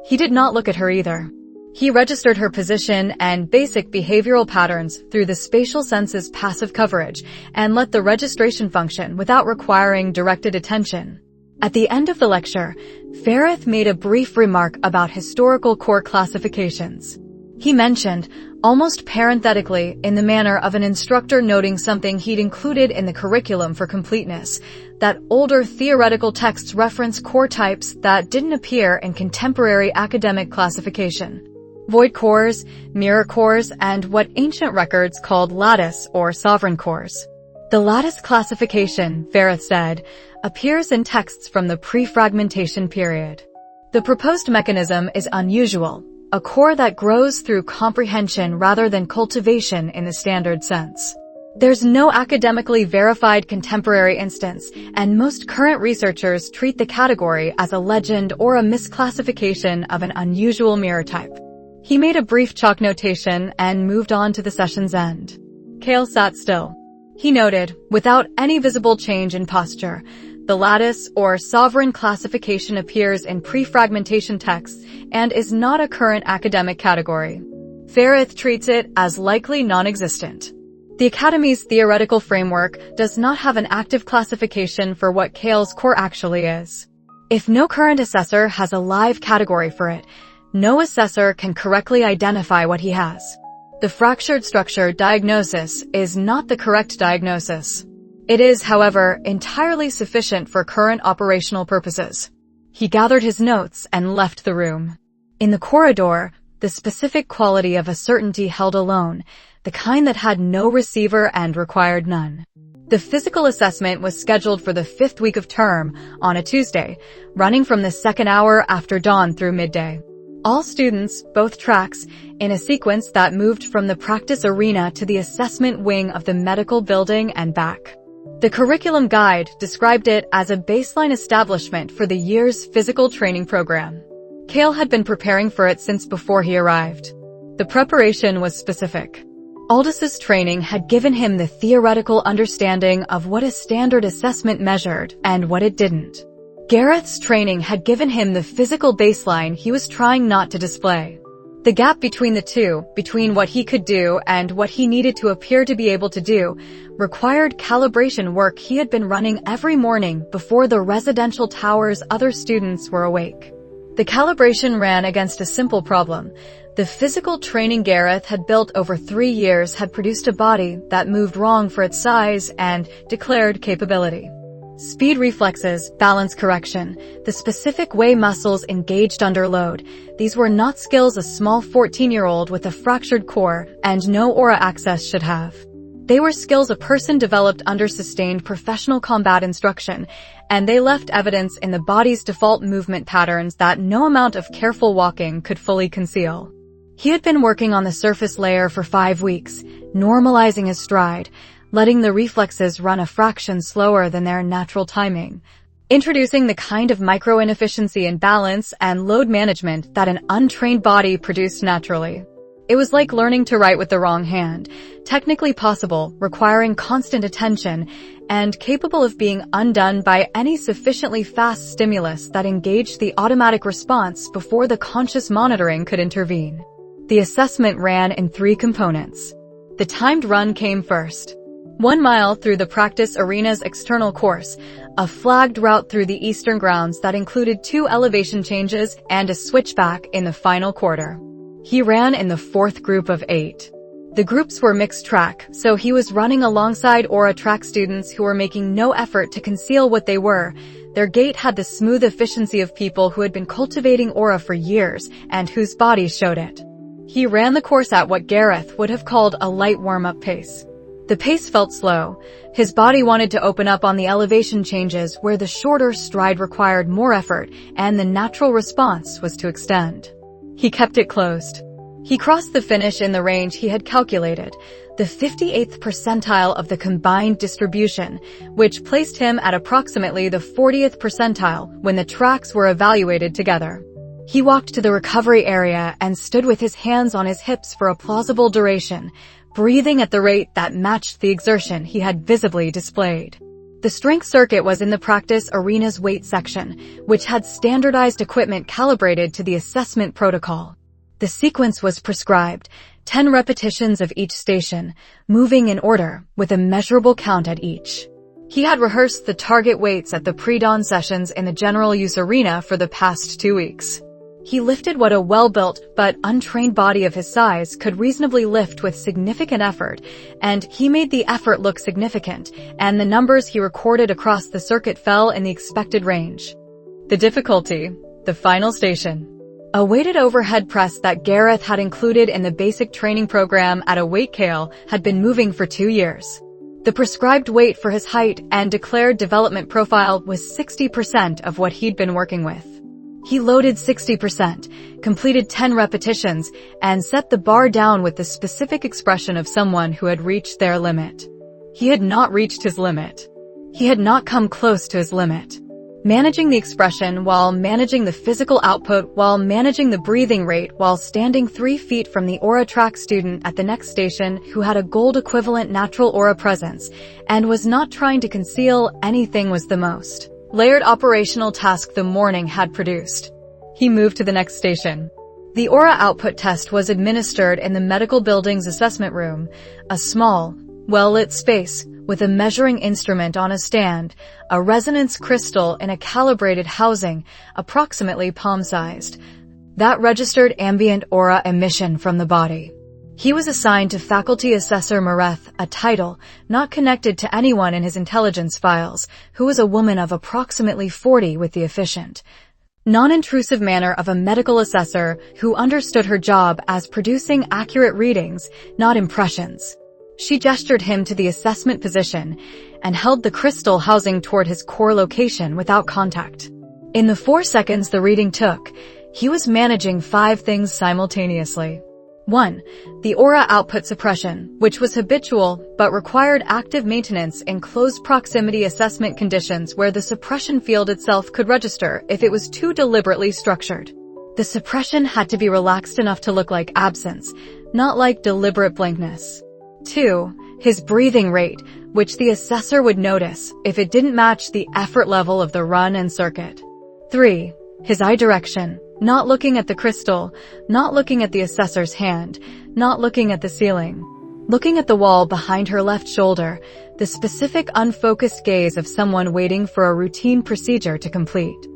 He did not look at her either. He registered her position and basic behavioral patterns through the spatial sense's passive coverage and let the registration function without requiring directed attention. At the end of the lecture, Farith made a brief remark about historical core classifications. He mentioned, almost parenthetically in the manner of an instructor noting something he'd included in the curriculum for completeness, that older theoretical texts reference core types that didn't appear in contemporary academic classification. Void cores, mirror cores, and what ancient records called lattice or sovereign cores. The lattice classification, Farith said, appears in texts from the pre-fragmentation period. The proposed mechanism is unusual, a core that grows through comprehension rather than cultivation in the standard sense. There's no academically verified contemporary instance, and most current researchers treat the category as a legend or a misclassification of an unusual mirror type. He made a brief chalk notation and moved on to the session's end. Kael sat still. He noted, without any visible change in posture, the lattice or sovereign classification appears in pre-fragmentation texts and is not a current academic category. Farith treats it as likely non-existent. The Academy's theoretical framework does not have an active classification for what Kael's core actually is. If no current assessor has a live category for it, no assessor can correctly identify what he has. The fractured structure diagnosis is not the correct diagnosis. It is, however, entirely sufficient for current operational purposes. He gathered his notes and left the room. In the corridor, the specific quality of a certainty held alone, the kind that had no receiver and required none. The physical assessment was scheduled for the 5th week of term, on a Tuesday, running from the second hour after dawn through midday. All students, both tracks, in a sequence that moved from the practice arena to the assessment wing of the medical building and back. The curriculum guide described it as a baseline establishment for the year's physical training program. Kael had been preparing for it since before he arrived. The preparation was specific. Aldous' training had given him the theoretical understanding of what a standard assessment measured and what it didn't. Gareth's training had given him the physical baseline he was trying not to display. The gap between the two, between what he could do and what he needed to appear to be able to do, required calibration work he had been running every morning before the residential tower's other students were awake. The calibration ran against a simple problem. The The physical training Gareth had built over 3 years had produced a body that moved wrong for its size and declared capability. Speed reflexes, balance correction, the specific way muscles engaged under load. These were not skills a small 14-year-old with a fractured core and no aura access should have. They were skills a person developed under sustained professional combat instruction, and they left evidence in the body's default movement patterns that no amount of careful walking could fully conceal. He had been working on the surface layer for 5 weeks, normalizing his stride, letting the reflexes run a fraction slower than their natural timing, introducing the kind of micro-inefficiency in balance and load management that an untrained body produced naturally. It was like learning to write with the wrong hand, technically possible, requiring constant attention, and capable of being undone by any sufficiently fast stimulus that engaged the automatic response before the conscious monitoring could intervene. The assessment ran in 3 components. The timed run came first. 1 mile through the practice arena's external course, a flagged route through the eastern grounds that included 2 elevation changes and a switchback in the final quarter. He ran in the 4th group of 8. The groups were mixed track, so he was running alongside Aura track students who were making no effort to conceal what they were. Their gait had the smooth efficiency of people who had been cultivating Aura for years and whose bodies showed it. He ran the course at what Gareth would have called a light warm-up pace. The pace felt slow. His body wanted to open up on the elevation changes where the shorter stride required more effort and the natural response was to extend. He kept it closed. He crossed the finish in the range he had calculated, the 58th percentile of the combined distribution, which placed him at approximately the 40th percentile when the tracks were evaluated together. He walked to the recovery area and stood with his hands on his hips for a plausible duration, breathing at the rate that matched the exertion he had visibly displayed. The strength circuit was in the practice arena's weight section, which had standardized equipment calibrated to the assessment protocol. The sequence was prescribed, 10 repetitions of each station, moving in order, with a measurable count at each. He had rehearsed the target weights at the pre-dawn sessions in the general use arena for the past 2 weeks. He lifted what a well-built but untrained body of his size could reasonably lift with significant effort, and he made the effort look significant, and the numbers he recorded across the circuit fell in the expected range. The difficulty, the final station. A weighted overhead press that Gareth had included in the basic training program at a weight Kael had been moving for 2 years. The prescribed weight for his height and declared development profile was 60% of what he'd been working with. He loaded 60%, completed 10 repetitions, and set the bar down with the specific expression of someone who had reached their limit. He had not reached his limit. He had not come close to his limit. Managing the expression while managing the physical output while managing the breathing rate while standing 3 feet from the Aura track student at the next station who had a gold-equivalent natural aura presence and was not trying to conceal anything was the most layered operational task the morning had produced. He moved to the next station. The aura output test was administered in the medical building's assessment room, a small, well-lit space with a measuring instrument on a stand, a resonance crystal in a calibrated housing, approximately palm-sized, that registered ambient aura emission from the body. He was assigned to Faculty Assessor Mareth, a title not connected to anyone in his intelligence files, who was a woman of approximately 40 with the efficient, non-intrusive manner of a medical assessor who understood her job as producing accurate readings, not impressions. She gestured him to the assessment position and held the crystal housing toward his core location without contact. In the 4 seconds the reading took, he was managing 5 things simultaneously. 1. The aura output suppression, which was habitual but required active maintenance in close proximity assessment conditions where the suppression field itself could register if it was too deliberately structured. The suppression had to be relaxed enough to look like absence, not like deliberate blankness. 2. His breathing rate, which the assessor would notice if it didn't match the effort level of the run and circuit. 3. His eye direction, not looking at the crystal, not looking at the assessor's hand, not looking at the ceiling, looking at the wall behind her left shoulder, the specific unfocused gaze of someone waiting for a routine procedure to complete.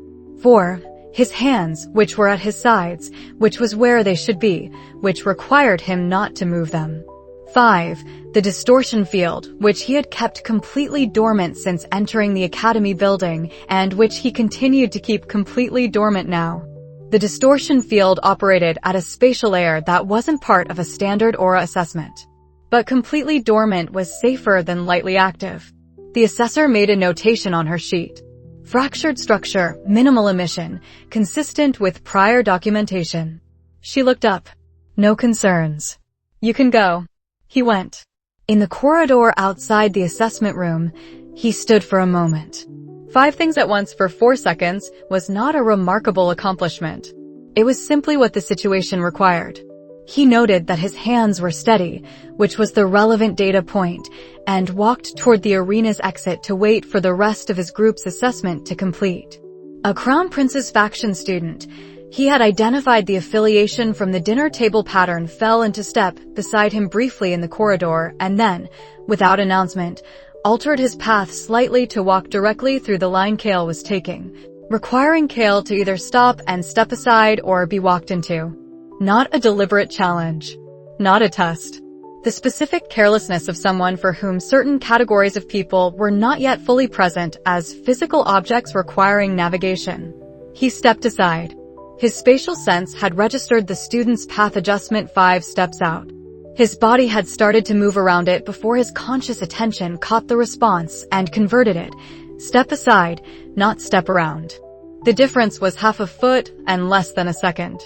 4. His hands, which were at his sides, which was where they should be, which required him not to move them. 5. The distortion field, which he had kept completely dormant since entering the academy building, and which he continued to keep completely dormant now. The distortion field operated at a spatial layer that wasn't part of a standard aura assessment. But completely dormant was safer than lightly active. The assessor made a notation on her sheet. Fractured structure, minimal emission, consistent with prior documentation. She looked up. No concerns. You can go. He went. In the corridor outside the assessment room, he stood for a moment. 5 things at once for 4 seconds was not a remarkable accomplishment. It was simply what the situation required. He noted that his hands were steady, which was the relevant data point, and walked toward the arena's exit to wait for the rest of his group's assessment to complete. A Crown Prince's faction student, he had identified the affiliation from the dinner table pattern, fell into step beside him briefly in the corridor and then, without announcement, altered his path slightly to walk directly through the line Kael was taking, requiring Kael to either stop and step aside or be walked into. Not a deliberate challenge. Not a test. The specific carelessness of someone for whom certain categories of people were not yet fully present as physical objects requiring navigation. He stepped aside. His spatial sense had registered the student's path adjustment 5 steps out. His body had started to move around it before his conscious attention caught the response and converted it. Step aside, not step around. The difference was half a foot and less than a second.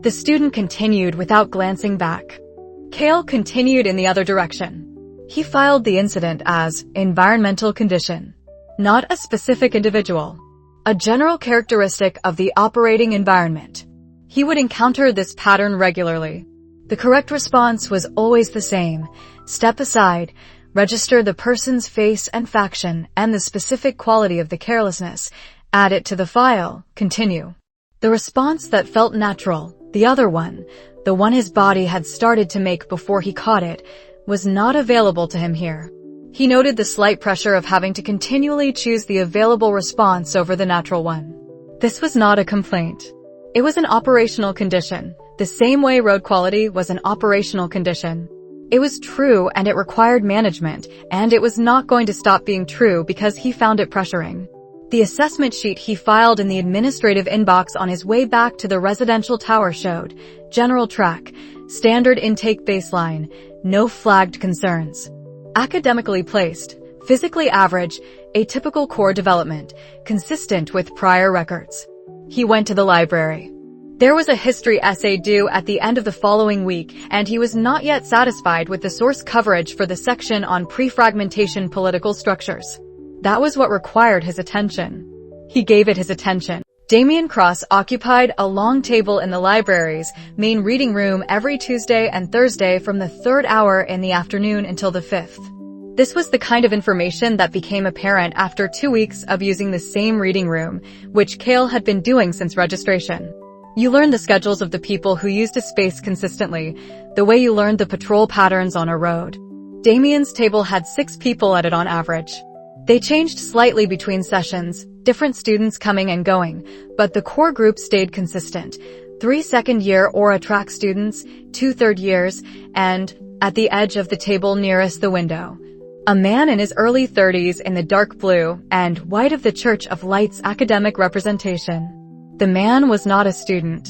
The student continued without glancing back. Kael continued in the other direction. He filed the incident as environmental condition, not a specific individual, a general characteristic of the operating environment. He would encounter this pattern regularly. The correct response was always the same. Step aside, register the person's face and faction and the specific quality of the carelessness, add it to the file, continue. The response that felt natural, the other one, the one his body had started to make before he caught it, was not available to him here. He noted the slight pressure of having to continually choose the available response over the natural one. This was not a complaint. It was an operational condition, the same way road quality was an operational condition. It was true and it required management, and it was not going to stop being true because he found it pressuring. The assessment sheet he filed in the administrative inbox on his way back to the residential tower showed general track, standard intake baseline, no flagged concerns. Academically placed, physically average, atypical core development, consistent with prior records. He went to the library. There was a history essay due at the end of the following week, and he was not yet satisfied with the source coverage for the section on pre-fragmentation political structures. That was what required his attention. He gave it his attention. Damien Cross occupied a long table in the library's main reading room every Tuesday and Thursday from the 3rd hour in the afternoon until the 5th. This was the kind of information that became apparent after 2 weeks of using the same reading room, which Kael had been doing since registration. You learn the schedules of the people who used a space consistently, the way you learned the patrol patterns on a road. Damien's table had 6 people at it on average. They changed slightly between sessions, different students coming and going, but the core group stayed consistent. 3 second-year Aura track students, 2 third years, and, at the edge of the table nearest the window, a man in his early 30s in the dark blue and white of the Church of Light's academic representation. The man was not a student.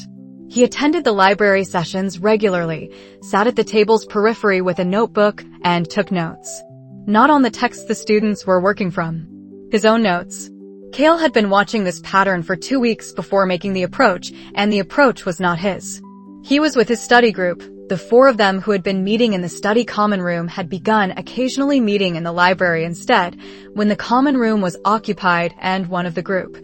He attended the library sessions regularly, sat at the table's periphery with a notebook, and took notes. Not on the texts the students were working from. His own notes. Kael had been watching this pattern for 2 weeks before making the approach, and the approach was not his. He was with his study group. The 4 of them who had been meeting in the study common room had begun occasionally meeting in the library instead, when the common room was occupied and one of the group.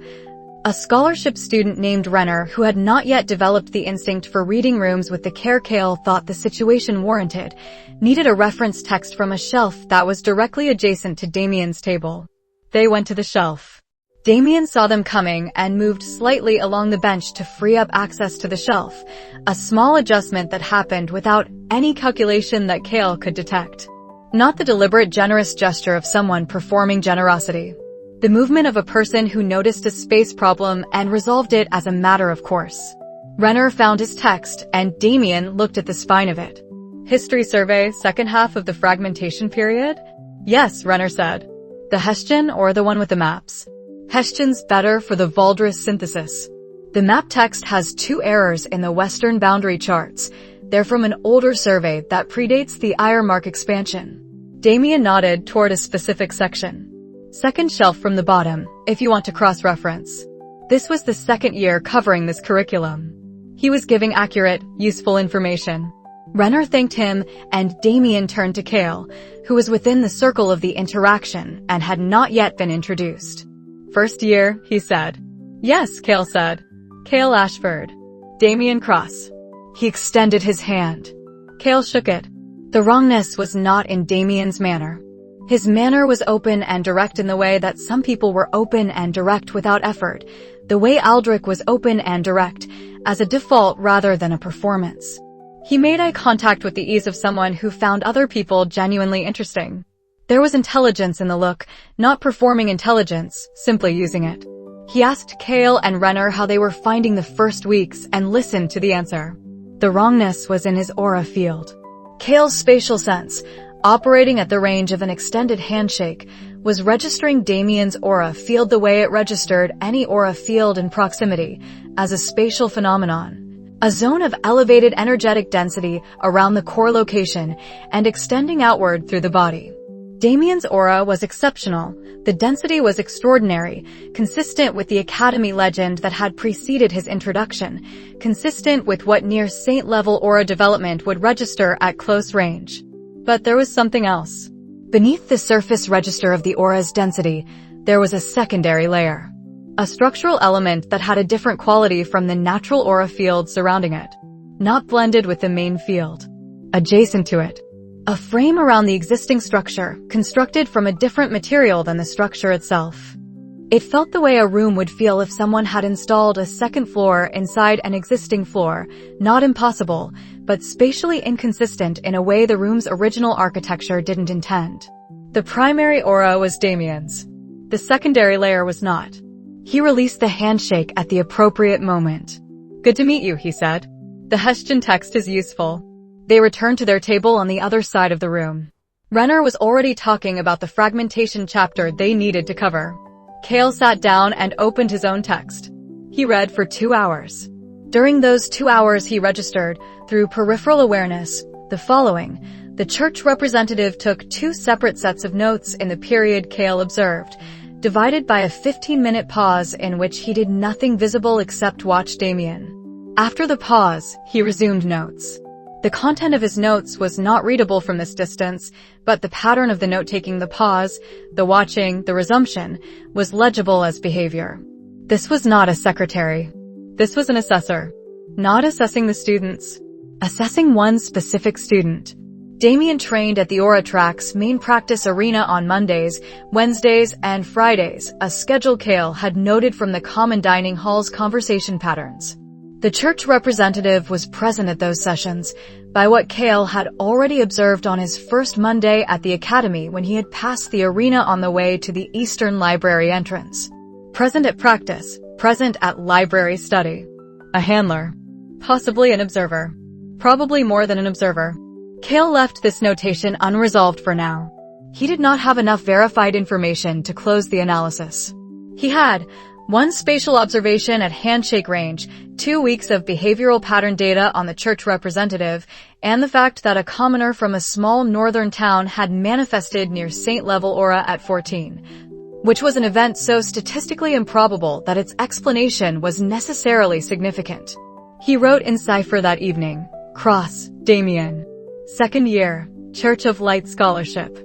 A scholarship student named Renner, who had not yet developed the instinct for reading rooms with the care Kael thought the situation warranted, needed a reference text from a shelf that was directly adjacent to Damien's table. They went to the shelf. Damien saw them coming and moved slightly along the bench to free up access to the shelf, a small adjustment that happened without any calculation that Kael could detect. Not the deliberate generous gesture of someone performing generosity. The movement of a person who noticed a space problem and resolved it as a matter of course. Renner found his text, and Damien looked at the spine of it. History survey, second half of the fragmentation period? Yes, Renner said. The Hessian or the one with the maps? Hessian's better for the Valdris synthesis. The map text has 2 errors in the western boundary charts. They're from an older survey that predates the Eiermark expansion. Damien nodded toward a specific section. Second shelf from the bottom, if you want to cross-reference. This was the second year covering this curriculum. He was giving accurate, useful information. Renner thanked him, and Damien turned to Kael, who was within the circle of the interaction and had not yet been introduced. First year, he said. Yes, Kael said. Kael Ashford. Damien Cross. He extended his hand. Kael shook it. The wrongness was not in Damien's manner. His manner was open and direct in the way that some people were open and direct without effort, the way Aldrich was open and direct, as a default rather than a performance. He made eye contact with the ease of someone who found other people genuinely interesting. There was intelligence in the look, not performing intelligence, simply using it. He asked Kael and Renner how they were finding the first weeks and listened to the answer. The wrongness was in his aura field. Kael's spatial sense, operating at the range of an extended handshake, was registering Damien's aura field the way it registered any aura field in proximity, as a spatial phenomenon, a zone of elevated energetic density around the core location and extending outward through the body. Damien's aura was exceptional, the density was extraordinary, consistent with the Academy legend that had preceded his introduction, consistent with what near saint-level aura development would register at close range. But there was something else. Beneath the surface register of the aura's density, there was a secondary layer. A structural element that had a different quality from the natural aura field surrounding it. Not blended with the main field. Adjacent to it. A frame around the existing structure, constructed from a different material than the structure itself. It felt the way a room would feel if someone had installed a second floor inside an existing floor, not impossible, but spatially inconsistent in a way the room's original architecture didn't intend. The primary aura was Damien's. The secondary layer was not. He released the handshake at the appropriate moment. Good to meet you, he said. The Hessian text is useful. They returned to their table on the other side of the room. Renner was already talking about the fragmentation chapter they needed to cover. Kael sat down and opened his own text. He read for 2 hours. During those 2 hours he registered, through peripheral awareness, the following. The church representative took 2 separate sets of notes in the period Kael observed, divided by a 15-minute pause in which he did nothing visible except watch Damien. After the pause, he resumed notes. The content of his notes was not readable from this distance, but the pattern of the note-taking, the pause, the watching, the resumption, was legible as behavior. This was not a secretary. This was an assessor. Not assessing the students. Assessing one specific student. Damien trained at the Aura Track's main practice arena on Mondays, Wednesdays, and Fridays, a schedule Kael had noted from the common dining hall's conversation patterns. The church representative was present at those sessions, by what Kael had already observed on his first Monday at the academy when he had passed the arena on the way to the Eastern Library entrance. Present at practice, present at library study. A handler. Possibly an observer. Probably more than an observer. Kael left this notation unresolved for now. He did not have enough verified information to close the analysis. He had 1 spatial observation at handshake range, 2 weeks of behavioral pattern data on the church representative, and the fact that a commoner from a small northern town had manifested near saint-level aura at 14, which was an event so statistically improbable that its explanation was necessarily significant. He wrote in cipher that evening, Cross, Damien. 2nd year, Church of Light Scholarship.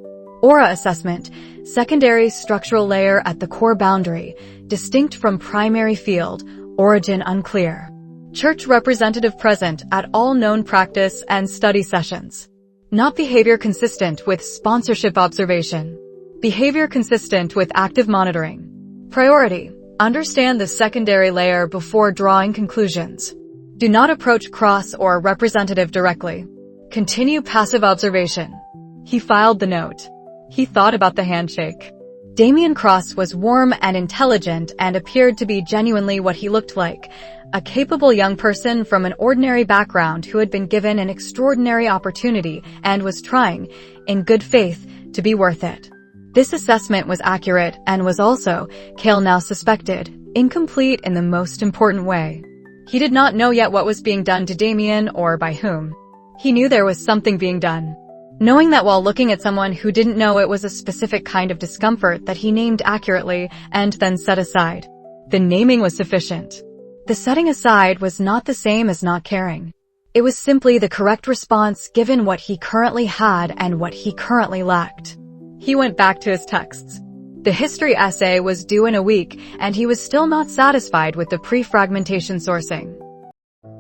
Aura assessment, secondary structural layer at the core boundary, distinct from primary field, origin unclear. Church representative present at all known practice and study sessions. Not behavior consistent with sponsorship observation. Behavior consistent with active monitoring. Priority. Understand the secondary layer before drawing conclusions. Do not approach Cross or representative directly. Continue passive observation. He filed the note. He thought about the handshake. Damien Cross was warm and intelligent and appeared to be genuinely what he looked like, a capable young person from an ordinary background who had been given an extraordinary opportunity and was trying, in good faith, to be worth it. This assessment was accurate and was also, Kael now suspected, incomplete in the most important way. He did not know yet what was being done to Damien or by whom. He knew there was something being done. Knowing that while looking at someone who didn't know it was a specific kind of discomfort that he named accurately and then set aside. The naming was sufficient. The setting aside was not the same as not caring. It was simply the correct response given what he currently had and what he currently lacked. He went back to his texts. The history essay was due in a week, and he was still not satisfied with the pre-fragmentation sourcing.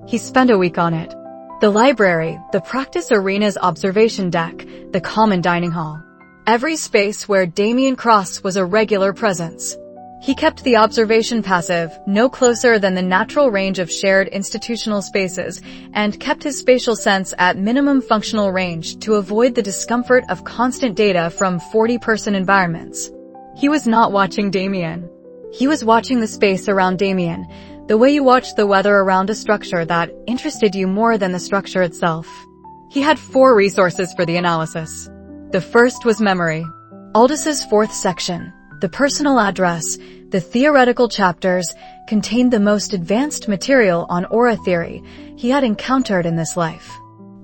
He spent a week on it. The library, the practice arena's observation deck, the common dining hall. Every space where Damien Cross was a regular presence. He kept the observation passive, no closer than the natural range of shared institutional spaces, and kept his spatial sense at minimum functional range to avoid the discomfort of constant data from 40-person environments. He was not watching Damien. He was watching the space around Damien, the way you watch the weather around a structure that interested you more than the structure itself. He had 4 resources for the analysis. The first was memory. Aldous' 4th section, the personal address, the theoretical chapters, contained the most advanced material on aura theory he had encountered in this life.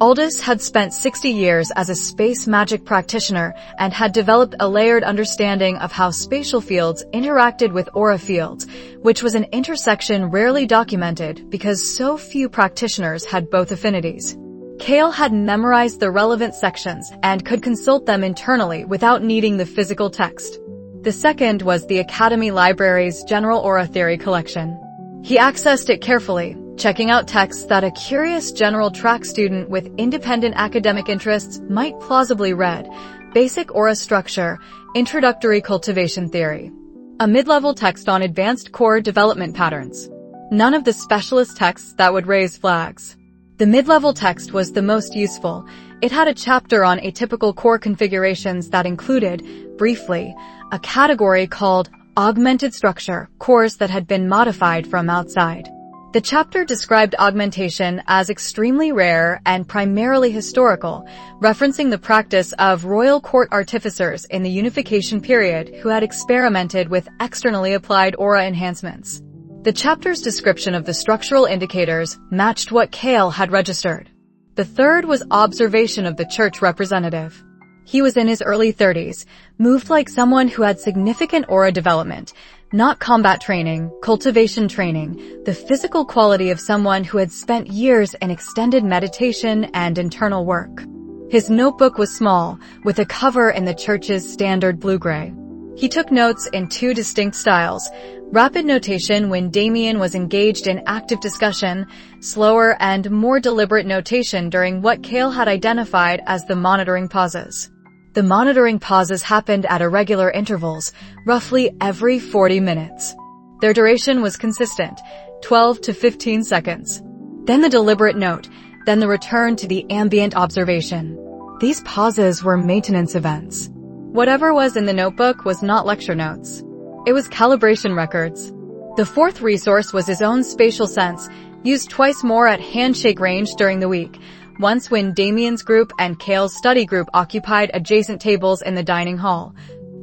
Aldous had spent 60 years as a space magic practitioner and had developed a layered understanding of how spatial fields interacted with aura fields, which was an intersection rarely documented because so few practitioners had both affinities. Kael had memorized the relevant sections and could consult them internally without needing the physical text. The second was the Academy Library's General Aura Theory collection. He accessed it carefully, checking out texts that a curious general track student with independent academic interests might plausibly read: Basic Aura Structure, Introductory Cultivation Theory. A mid-level text on advanced core development patterns. None of the specialist texts that would raise flags. The mid-level text was the most useful. It had a chapter on atypical core configurations that included, briefly, a category called Augmented Structure, cores that had been modified from outside. The chapter described augmentation as extremely rare and primarily historical, referencing the practice of royal court artificers in the unification period who had experimented with externally applied aura enhancements. The chapter's description of the structural indicators matched what Kael had registered. The third was observation of the church representative. He was in his early 30s, moved like someone who had significant aura development, not combat training, cultivation training, the physical quality of someone who had spent years in extended meditation and internal work. His notebook was small, with a cover in the church's standard blue-gray. He took notes in 2 distinct styles: rapid notation when Damien was engaged in active discussion, slower and more deliberate notation during what Kael had identified as the monitoring pauses. The monitoring pauses happened at irregular intervals, roughly every 40 minutes. Their duration was consistent, 12 to 15 seconds. Then the deliberate note, then the return to the ambient observation. These pauses were maintenance events. Whatever was in the notebook was not lecture notes. It was calibration records. The 4th resource was his own spatial sense, used twice more at handshake range during the week, once when Damien's group and Kael's study group occupied adjacent tables in the dining hall,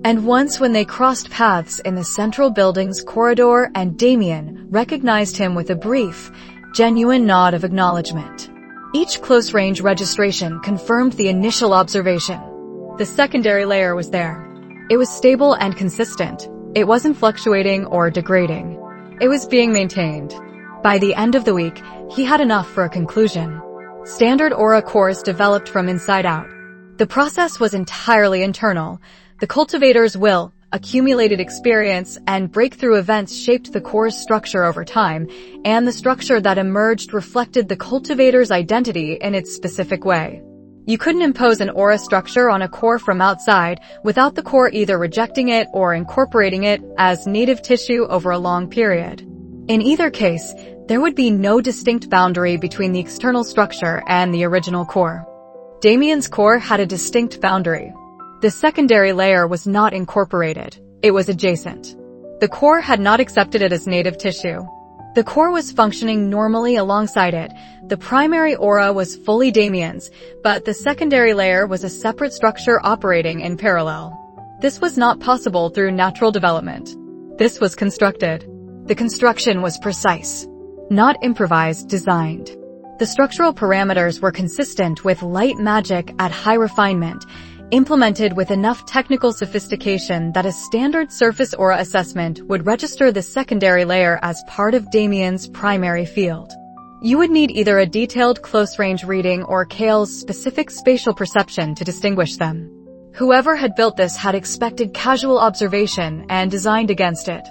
and once when they crossed paths in the central building's corridor and Damien recognized him with a brief, genuine nod of acknowledgement. Each close-range registration confirmed the initial observation. The secondary layer was there. It was stable and consistent. It wasn't fluctuating or degrading. It was being maintained. By the end of the week, he had enough for a conclusion. Standard aura cores developed from inside out. The process was entirely internal. The cultivator's will, accumulated experience, and breakthrough events shaped the core's structure over time, and the structure that emerged reflected the cultivator's identity in its specific way. You couldn't impose an aura structure on a core from outside without the core either rejecting it or incorporating it as native tissue over a long period. In either case, there would be no distinct boundary between the external structure and the original core. Damien's core had a distinct boundary. The secondary layer was not incorporated. It was adjacent. The core had not accepted it as native tissue. The core was functioning normally alongside it. The primary aura was fully Damien's, but the secondary layer was a separate structure operating in parallel. This was not possible through natural development. This was constructed. The construction was precise, not improvised, designed. The structural parameters were consistent with light magic at high refinement, implemented with enough technical sophistication that a standard surface aura assessment would register the secondary layer as part of Damien's primary field. You would need either a detailed close-range reading or Kael's specific spatial perception to distinguish them. Whoever had built this had expected casual observation and designed against it.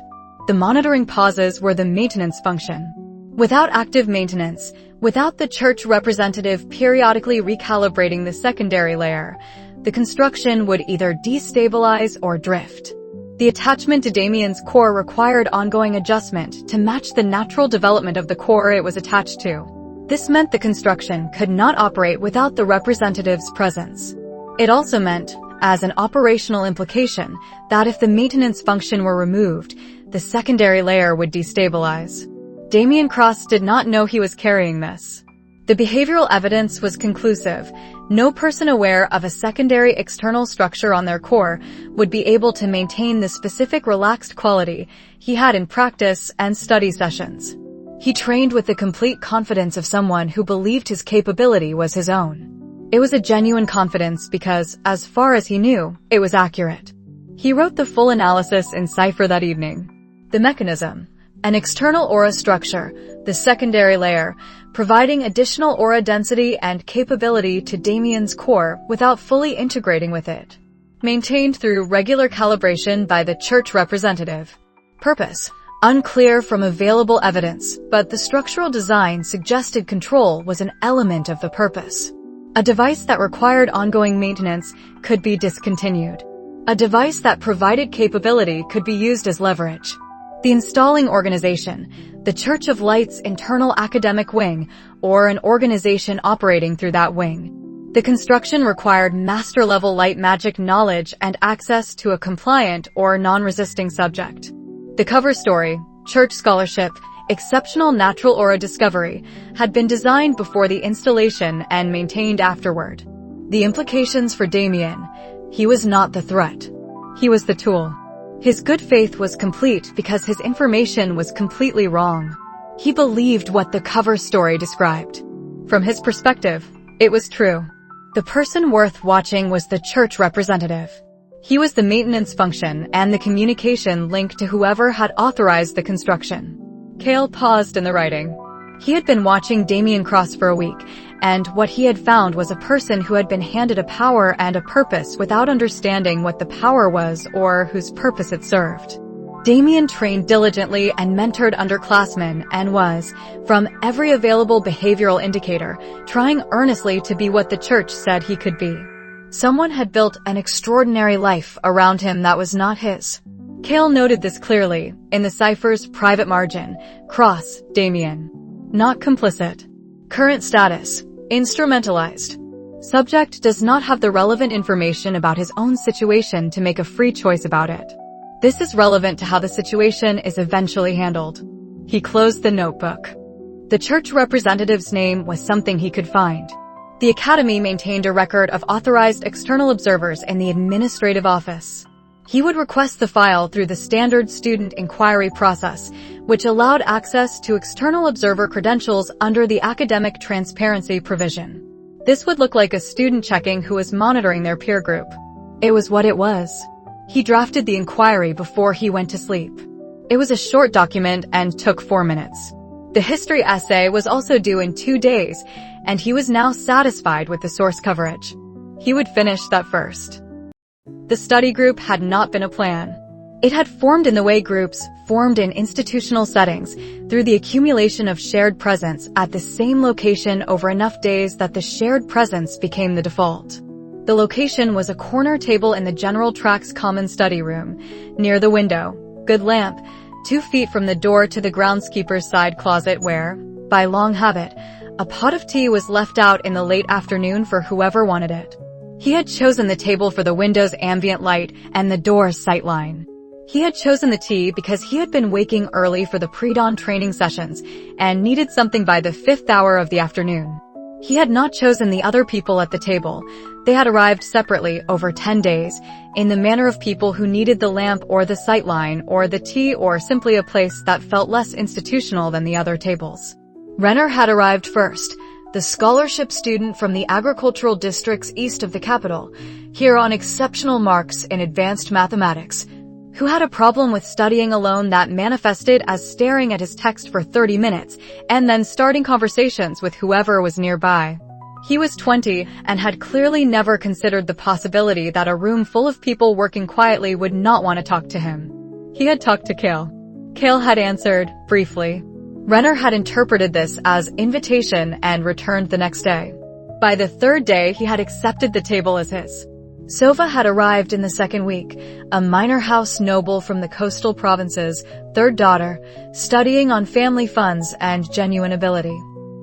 The monitoring pauses were the maintenance function. Without active maintenance, without the church representative periodically recalibrating the secondary layer, the construction would either destabilize or drift. The attachment to Damien's core required ongoing adjustment to match the natural development of the core it was attached to. This meant the construction could not operate without the representative's presence. It also meant, as an operational implication, that if the maintenance function were removed, the secondary layer would destabilize. Damien Cross did not know he was carrying this. The behavioral evidence was conclusive. No person aware of a secondary external structure on their core would be able to maintain the specific relaxed quality he had in practice and study sessions. He trained with the complete confidence of someone who believed his capability was his own. It was a genuine confidence because, as far as he knew, it was accurate. He wrote the full analysis in cipher that evening. The mechanism. An external aura structure, the secondary layer, providing additional aura density and capability to Damien's core without fully integrating with it. Maintained through regular calibration by the church representative. Purpose. Unclear from available evidence, but the structural design suggested control was an element of the purpose. A device that required ongoing maintenance could be discontinued. A device that provided capability could be used as leverage. The installing organization, the Church of Light's internal academic wing, or an organization operating through that wing. The construction required master-level light magic knowledge and access to a compliant or non-resisting subject. The cover story, church scholarship, exceptional natural aura discovery, had been designed before the installation and maintained afterward. The implications for Damien: he was not the threat. He was the tool. His good faith was complete because his information was completely wrong. He believed what the cover story described. From his perspective, it was true. The person worth watching was the church representative. He was the maintenance function and the communication link to whoever had authorized the construction. Kael paused in the writing. He had been watching Damien Cross for a week, and what he had found was a person who had been handed a power and a purpose without understanding what the power was or whose purpose it served. Damien trained diligently and mentored underclassmen and was, from every available behavioral indicator, trying earnestly to be what the church said he could be. Someone had built an extraordinary life around him that was not his. Kael noted this clearly, in the cipher's private margin: Cross, Damien. Not complicit. Current status: instrumentalized. Subject does not have the relevant information about his own situation to make a free choice about it. This is relevant to how the situation is eventually handled. He closed the notebook. The church representative's name was something he could find. The academy maintained a record of authorized external observers in the administrative office. He would request the file through the standard student inquiry process, which allowed access to external observer credentials under the academic transparency provision. This would look like a student checking who was monitoring their peer group. It was what it was. He drafted the inquiry before he went to sleep. It was a short document and took 4 minutes. The history essay was also due in 2 days, and he was now satisfied with the source coverage. He would finish that first. The study group had not been a plan. It had formed in the way groups formed in institutional settings, through the accumulation of shared presence at the same location over enough days that the shared presence became the default. The location was a corner table in the general tracks common study room, near the window, good lamp, 2 feet from the door to the groundskeeper's side closet where, by long habit, a pot of tea was left out in the late afternoon for whoever wanted it. He had chosen the table for the window's ambient light and the door's sightline. He had chosen the tea because he had been waking early for the pre-dawn training sessions and needed something by the 5th hour of the afternoon. He had not chosen the other people at the table. They had arrived separately over 10 days, in the manner of people who needed the lamp or the sightline or the tea or simply a place that felt less institutional than the other tables. Renner had arrived first, the scholarship student from the agricultural districts east of the capital, here on exceptional marks in advanced mathematics, who had a problem with studying alone that manifested as staring at his text for 30 minutes and then starting conversations with whoever was nearby. He was 20 and had clearly never considered the possibility that a room full of people working quietly would not want to talk to him. He had talked to Kael. Kael had answered, briefly. Renner had interpreted this as invitation and returned the next day. By the 3rd day, he had accepted the table as his. Sova had arrived in the 2nd week, a minor house noble from the coastal provinces, 3rd daughter, studying on family funds and genuine ability.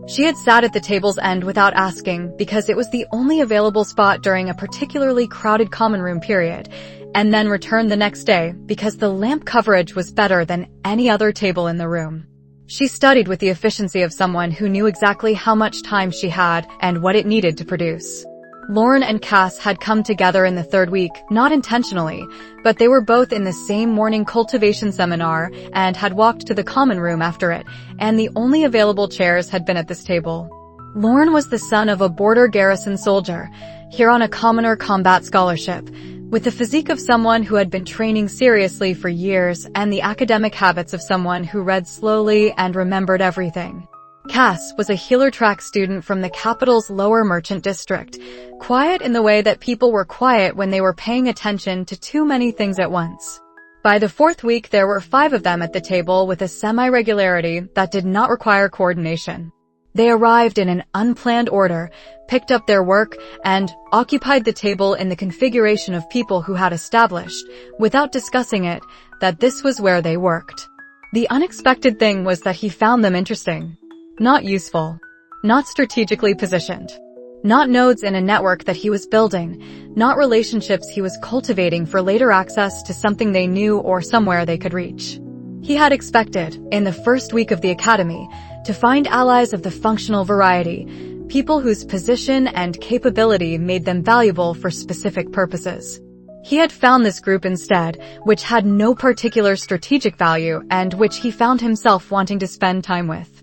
She had sat at the table's end without asking because it was the only available spot during a particularly crowded common room period, and then returned the next day because the lamp coverage was better than any other table in the room. She studied with the efficiency of someone who knew exactly how much time she had and what it needed to produce. Lauren and Cass had come together in the 3rd week, not intentionally, but they were both in the same morning cultivation seminar and had walked to the common room after it, and the only available chairs had been at this table. Lauren was the son of a border garrison soldier, here on a commoner combat scholarship, with the physique of someone who had been training seriously for years and the academic habits of someone who read slowly and remembered everything. Cass was a healer track student from the capital's lower merchant district, quiet in the way that people were quiet when they were paying attention to too many things at once. By the 4th week, there were 5 of them at the table with a semi-regularity that did not require coordination. They arrived in an unplanned order, picked up their work, and occupied the table in the configuration of people who had established, without discussing it, that this was where they worked. The unexpected thing was that he found them interesting. Not useful. Not strategically positioned. Not nodes in a network that he was building. Not relationships he was cultivating for later access to something they knew or somewhere they could reach. He had expected, in the 1st week of the academy, to find allies of the functional variety, people whose position and capability made them valuable for specific purposes. He had found this group instead, which had no particular strategic value and which he found himself wanting to spend time with.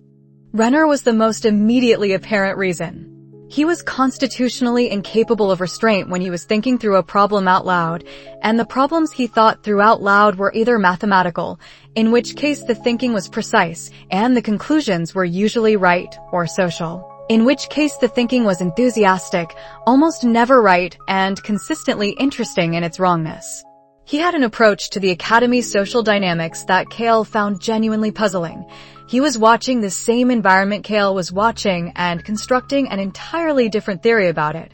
Renner was the most immediately apparent reason. He was constitutionally incapable of restraint when he was thinking through a problem out loud, and the problems he thought through out loud were either mathematical, in which case the thinking was precise and the conclusions were usually right, or social, in which case the thinking was enthusiastic, almost never right, and consistently interesting in its wrongness. He had an approach to the academy's social dynamics that Kael found genuinely puzzling. He was watching the same environment Kael was watching and constructing an entirely different theory about it.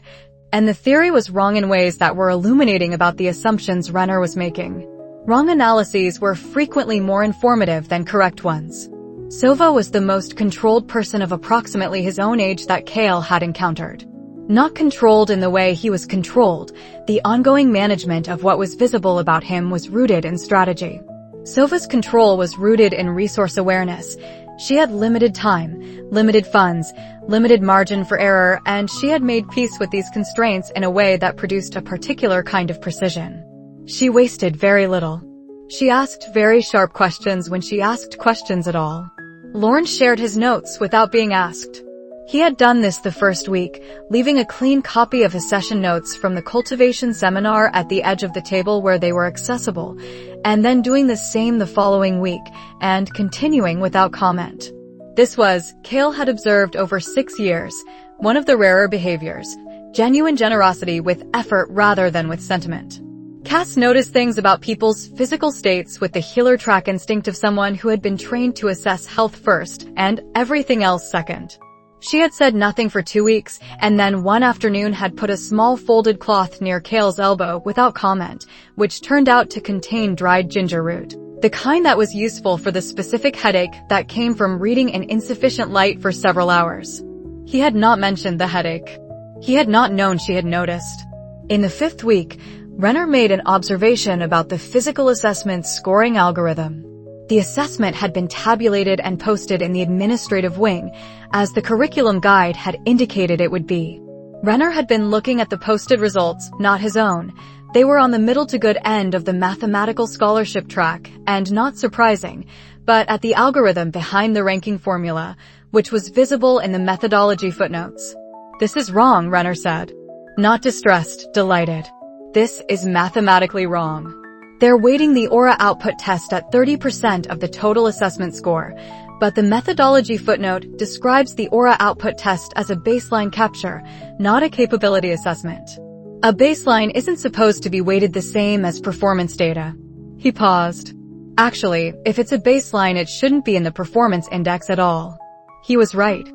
And the theory was wrong in ways that were illuminating about the assumptions Renner was making. Wrong analyses were frequently more informative than correct ones. Sova was the most controlled person of approximately his own age that Kael had encountered. Not controlled in the way he was controlled, the ongoing management of what was visible about him was rooted in strategy. Sova's control was rooted in resource awareness. She had limited time, limited funds, limited margin for error, and she had made peace with these constraints in a way that produced a particular kind of precision. She wasted very little. She asked very sharp questions when she asked questions at all. Lauren shared his notes without being asked. He had done this the 1st week, leaving a clean copy of his session notes from the cultivation seminar at the edge of the table where they were accessible, and then doing the same the following week, and continuing without comment. This was, Kael had observed over 6 years, one of the rarer behaviors, genuine generosity with effort rather than with sentiment. Cass noticed things about people's physical states with the healer track instinct of someone who had been trained to assess health first and everything else second. She had said nothing for 2 weeks, and then one afternoon had put a small folded cloth near Kael's elbow without comment, which turned out to contain dried ginger root. The kind that was useful for the specific headache that came from reading in insufficient light for several hours. He had not mentioned the headache. He had not known she had noticed. In the 5th week, Renner made an observation about the physical assessment scoring algorithm. The assessment had been tabulated and posted in the administrative wing, as the curriculum guide had indicated it would be. Renner had been looking at the posted results, not his own. They were on the middle to good end of the mathematical scholarship track, and not surprising, but at the algorithm behind the ranking formula, which was visible in the methodology footnotes. "This is wrong," Renner said. Not distressed, delighted. "This is mathematically wrong." They're weighting the aura output test at 30% of the total assessment score, but the methodology footnote describes the aura output test as a baseline capture, not a capability assessment. A baseline isn't supposed to be weighted the same as performance data. He paused. Actually, if it's a baseline, it shouldn't be in the performance index at all. He was right.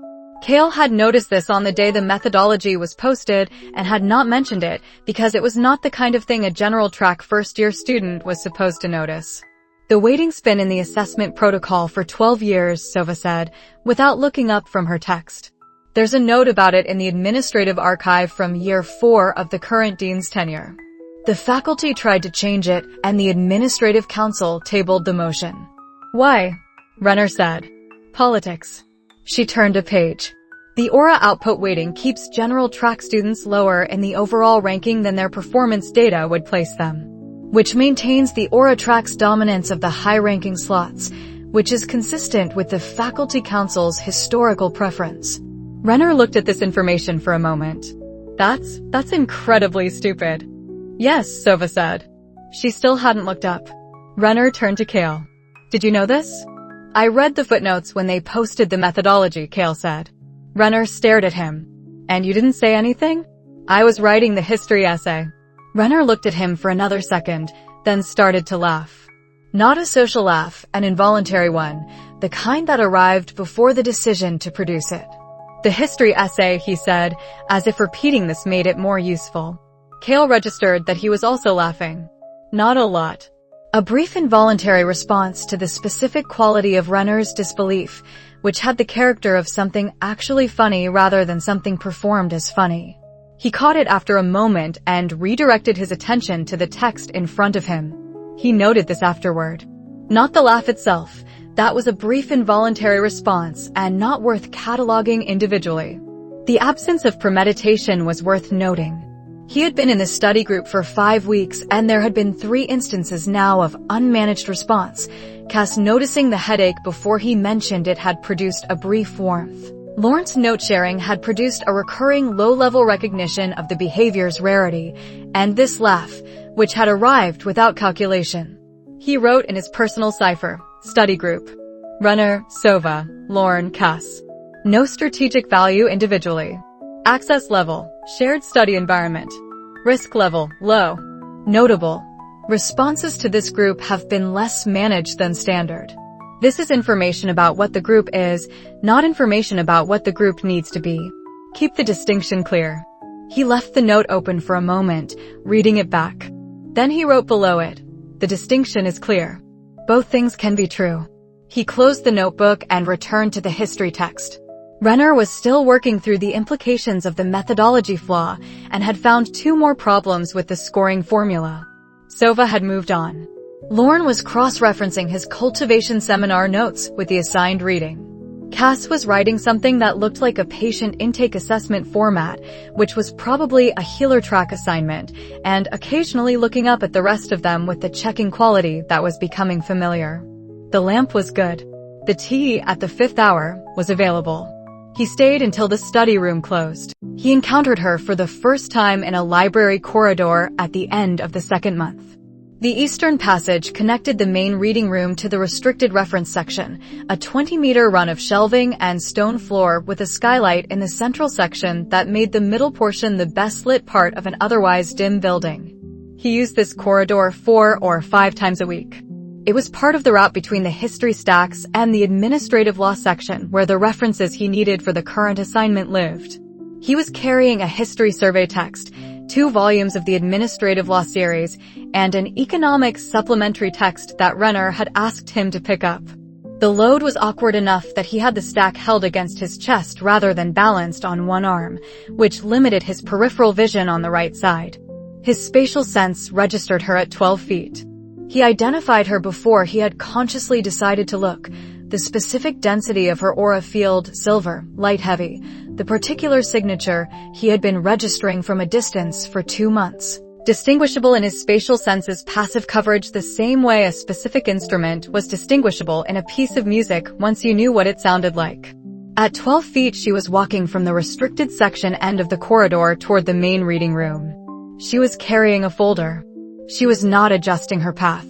Kael had noticed this on the day the methodology was posted and had not mentioned it because it was not the kind of thing a general track first-year student was supposed to notice. "The weighting's been in the assessment protocol for 12 years, Sova said, without looking up from her text. "There's a note about it in the administrative archive from year 4 of the current dean's tenure. The faculty tried to change it, and the administrative council tabled the motion." "Why?" Renner said. "Politics." She turned a page. "The aura output weighting keeps general track students lower in the overall ranking than their performance data would place them, which maintains the aura track's dominance of the high-ranking slots, which is consistent with the faculty council's historical preference." Renner looked at this information for a moment. That's incredibly stupid." "Yes," Sova said. She still hadn't looked up. Renner turned to Kael. "Did you know this?" "I read the footnotes when they posted the methodology," Kael said. Renner stared at him. "And you didn't say anything?" "I was writing the history essay." Renner looked at him for another second, then started to laugh. Not a social laugh, an involuntary one, the kind that arrived before the decision to produce it. "The history essay," he said, as if repeating this made it more useful. Kael registered that he was also laughing. Not a lot. A brief involuntary response to the specific quality of Renner's disbelief, which had the character of something actually funny rather than something performed as funny. He caught it after a moment and redirected his attention to the text in front of him. He noted this afterward. Not the laugh itself. That was a brief involuntary response and not worth cataloging individually. The absence of premeditation was worth noting. He had been in the study group for 5 weeks, and there had been 3 instances now of unmanaged response, Cass noticing the headache before he mentioned it had produced a brief warmth. Lawrence note-sharing had produced a recurring low-level recognition of the behavior's rarity, and this laugh, which had arrived without calculation. He wrote in his personal cipher, study group. Renner, Sova, Lorne, Cass. No strategic value individually. Access level, shared study environment. Risk level, low. Notable. Responses to this group have been less managed than standard. This is information about what the group is, not information about what the group needs to be. Keep the distinction clear. He left the note open for a moment, reading it back. Then he wrote below it. The distinction is clear. Both things can be true. He closed the notebook and returned to the history text. Renner was still working through the implications of the methodology flaw and had found 2 more problems with the scoring formula. Sova had moved on. Lorne was cross-referencing his cultivation seminar notes with the assigned reading. Cass was writing something that looked like a patient intake assessment format, which was probably a healer track assignment, and occasionally looking up at the rest of them with the checking quality that was becoming familiar. The lamp was good. The tea at the 5th hour was available. He stayed until the study room closed. He encountered her for the first time in a library corridor at the end of the 2nd month. The eastern passage connected the main reading room to the restricted reference section, a 20-meter run of shelving and stone floor with a skylight in the central section that made the middle portion the best-lit part of an otherwise dim building. He used this corridor 4 or 5 times a week. It was part of the route between the history stacks and the administrative law section where the references he needed for the current assignment lived. He was carrying a history survey text, 2 volumes of the administrative law series, and an economics supplementary text that Renner had asked him to pick up. The load was awkward enough that he had the stack held against his chest rather than balanced on one arm, which limited his peripheral vision on the right side. His spatial sense registered her at 12 feet. He identified her before he had consciously decided to look. The specific density of her aura field, silver, light heavy, the particular signature he had been registering from a distance for 2 months. Distinguishable in his spatial senses passive coverage the same way a specific instrument was distinguishable in a piece of music once you knew what it sounded like. At 12 feet she was walking from the restricted section end of the corridor toward the main reading room. She was carrying a folder. She was not adjusting her path.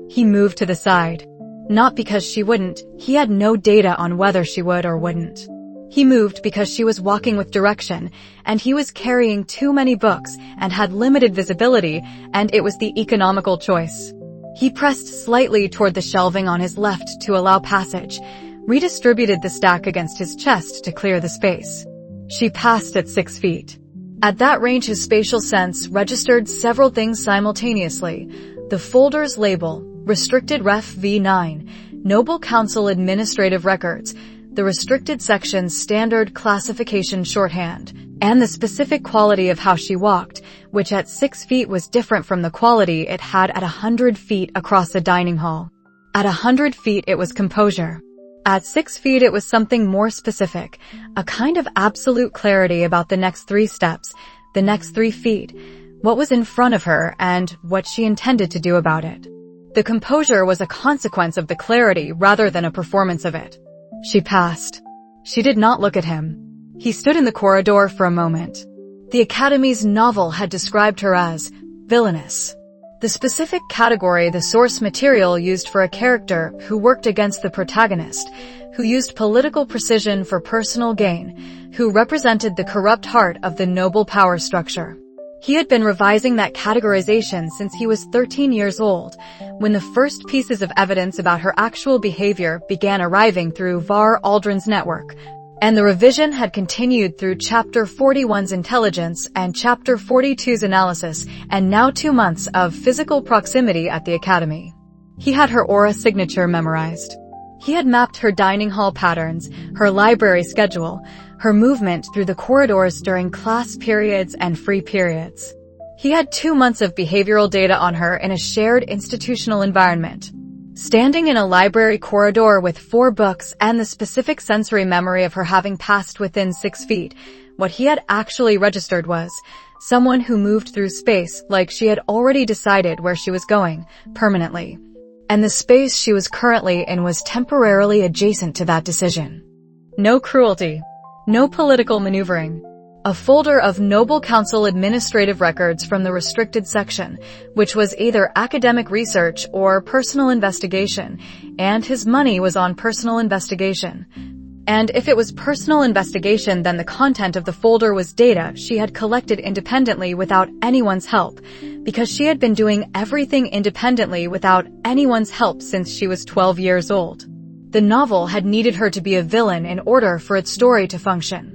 He moved to the side. Not because she wouldn't, he had no data on whether she would or wouldn't. He moved because she was walking with direction, and he was carrying too many books and had limited visibility, and it was the economical choice. He pressed slightly toward the shelving on his left to allow passage, redistributed the stack against his chest to clear the space. She passed at 6 feet. At that range his spatial sense registered several things simultaneously. The folder's label, Restricted Ref V9, Noble Council Administrative Records, the restricted section's standard classification shorthand, and the specific quality of how she walked, which at 6 feet was different from the quality it had at 100 feet across the dining hall. At 100 feet it was composure. At 6 feet it was something more specific, a kind of absolute clarity about the next 3 steps, the next 3 feet, what was in front of her and what she intended to do about it. The composure was a consequence of the clarity rather than a performance of it. She passed. She did not look at him. He stood in the corridor for a moment. The Academy's novel had described her as villainous. The specific category, the source material used for a character who worked against the protagonist, who used political precision for personal gain, who represented the corrupt heart of the noble power structure. He had been revising that categorization since he was 13 years old, when the first pieces of evidence about her actual behavior began arriving through Var Aldrin's network, and the revision had continued through Chapter 41's intelligence and Chapter 42's analysis, and now 2 months of physical proximity at the Academy. He had her aura signature memorized. He had mapped her dining hall patterns, her library schedule, her movement through the corridors during class periods and free periods. He had 2 months of behavioral data on her in a shared institutional environment. Standing in a library corridor with 4 books and the specific sensory memory of her having passed within 6 feet, what he had actually registered was someone who moved through space like she had already decided where she was going, permanently. And the space she was currently in was temporarily adjacent to that decision. No cruelty. No political maneuvering. A folder of Noble Council administrative records from the restricted section, which was either academic research or personal investigation, and his money was on personal investigation. And if it was personal investigation, then the content of the folder was data she had collected independently without anyone's help, because she had been doing everything independently without anyone's help since she was 12 years old. The novel had needed her to be a villain in order for its story to function.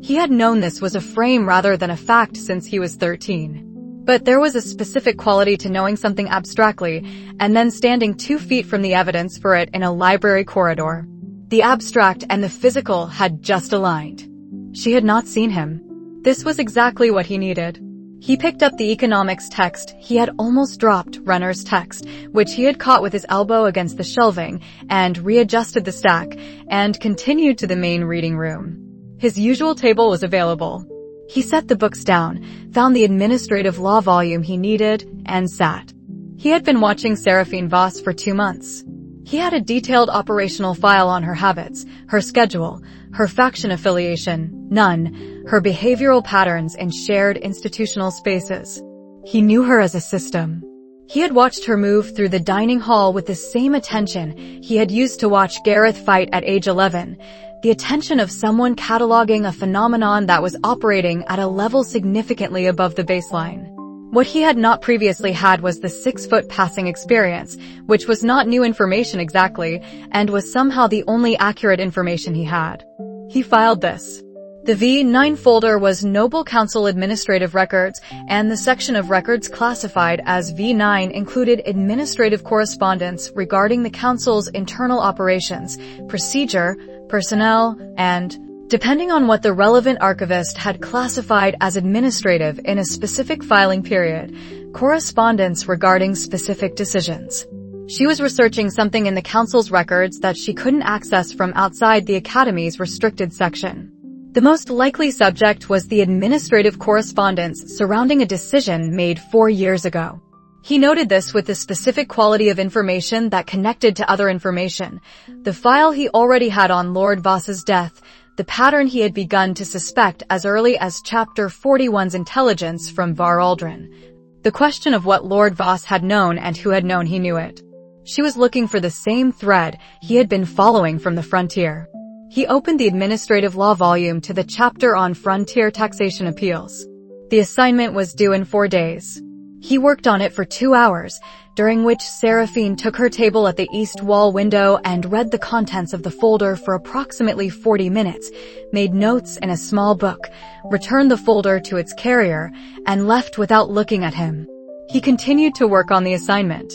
He had known this was a frame rather than a fact since he was 13. But there was a specific quality to knowing something abstractly and then standing 2 feet from the evidence for it in a library corridor. The abstract and the physical had just aligned. She had not seen him. This was exactly what he needed. He picked up the economics text he had almost dropped, Renner's text, which he had caught with his elbow against the shelving, and readjusted the stack, and continued to the main reading room. His usual table was available. He set the books down, found the administrative law volume he needed, and sat. He had been watching Seraphine Voss for 2 months. He had a detailed operational file on her habits, her schedule, her faction affiliation, none, her behavioral patterns in shared institutional spaces. He knew her as a system. He had watched her move through the dining hall with the same attention he had used to watch Gareth fight at age 11, the attention of someone cataloging a phenomenon that was operating at a level significantly above the baseline. What he had not previously had was the 6-foot passing experience, which was not new information exactly, and was somehow the only accurate information he had. He filed this. The V9 folder was Noble Council Administrative Records, and the section of records classified as V9 included administrative correspondence regarding the Council's internal operations, procedure, personnel, and depending on what the relevant archivist had classified as administrative in a specific filing period, correspondence regarding specific decisions. She was researching something in the council's records that she couldn't access from outside the academy's restricted section. The most likely subject was the administrative correspondence surrounding a decision made 4 years ago. He noted this with the specific quality of information that connected to other information, the file he already had on Lord Voss's death, the pattern he had begun to suspect as early as Chapter 41's intelligence from Var Aldrin, the question of what Lord Voss had known and who had known he knew it. She was looking for the same thread he had been following from the frontier. He opened the administrative law volume to the chapter on frontier taxation appeals. The assignment was due in 4 days. He worked on it for 2 hours, during which Seraphine took her table at the east wall window and read the contents of the folder for approximately 40 minutes, made notes in a small book, returned the folder to its carrier, and left without looking at him. He continued to work on the assignment.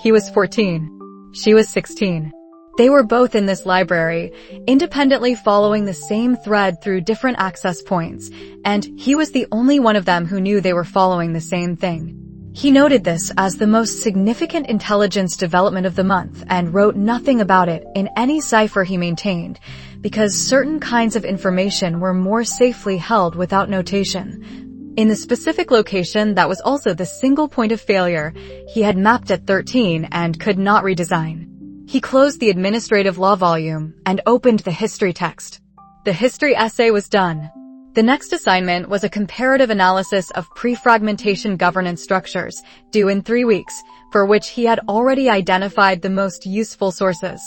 He was 14. She was 16. They were both in this library, independently following the same thread through different access points, and he was the only one of them who knew they were following the same thing. He noted this as the most significant intelligence development of the month and wrote nothing about it in any cipher he maintained, because certain kinds of information were more safely held without notation. In the specific location that was also the single point of failure he had mapped at 13 and could not redesign. He closed the administrative law volume and opened the history text. The history essay was done. The next assignment was a comparative analysis of pre-fragmentation governance structures, due in 3 weeks, for which he had already identified the most useful sources.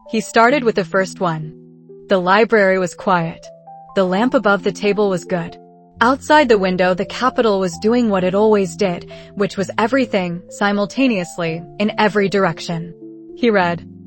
He started with the first one. The library was quiet. The lamp above the table was good. Outside the window, the capital was doing what it always did, which was everything, simultaneously, in every direction. He read,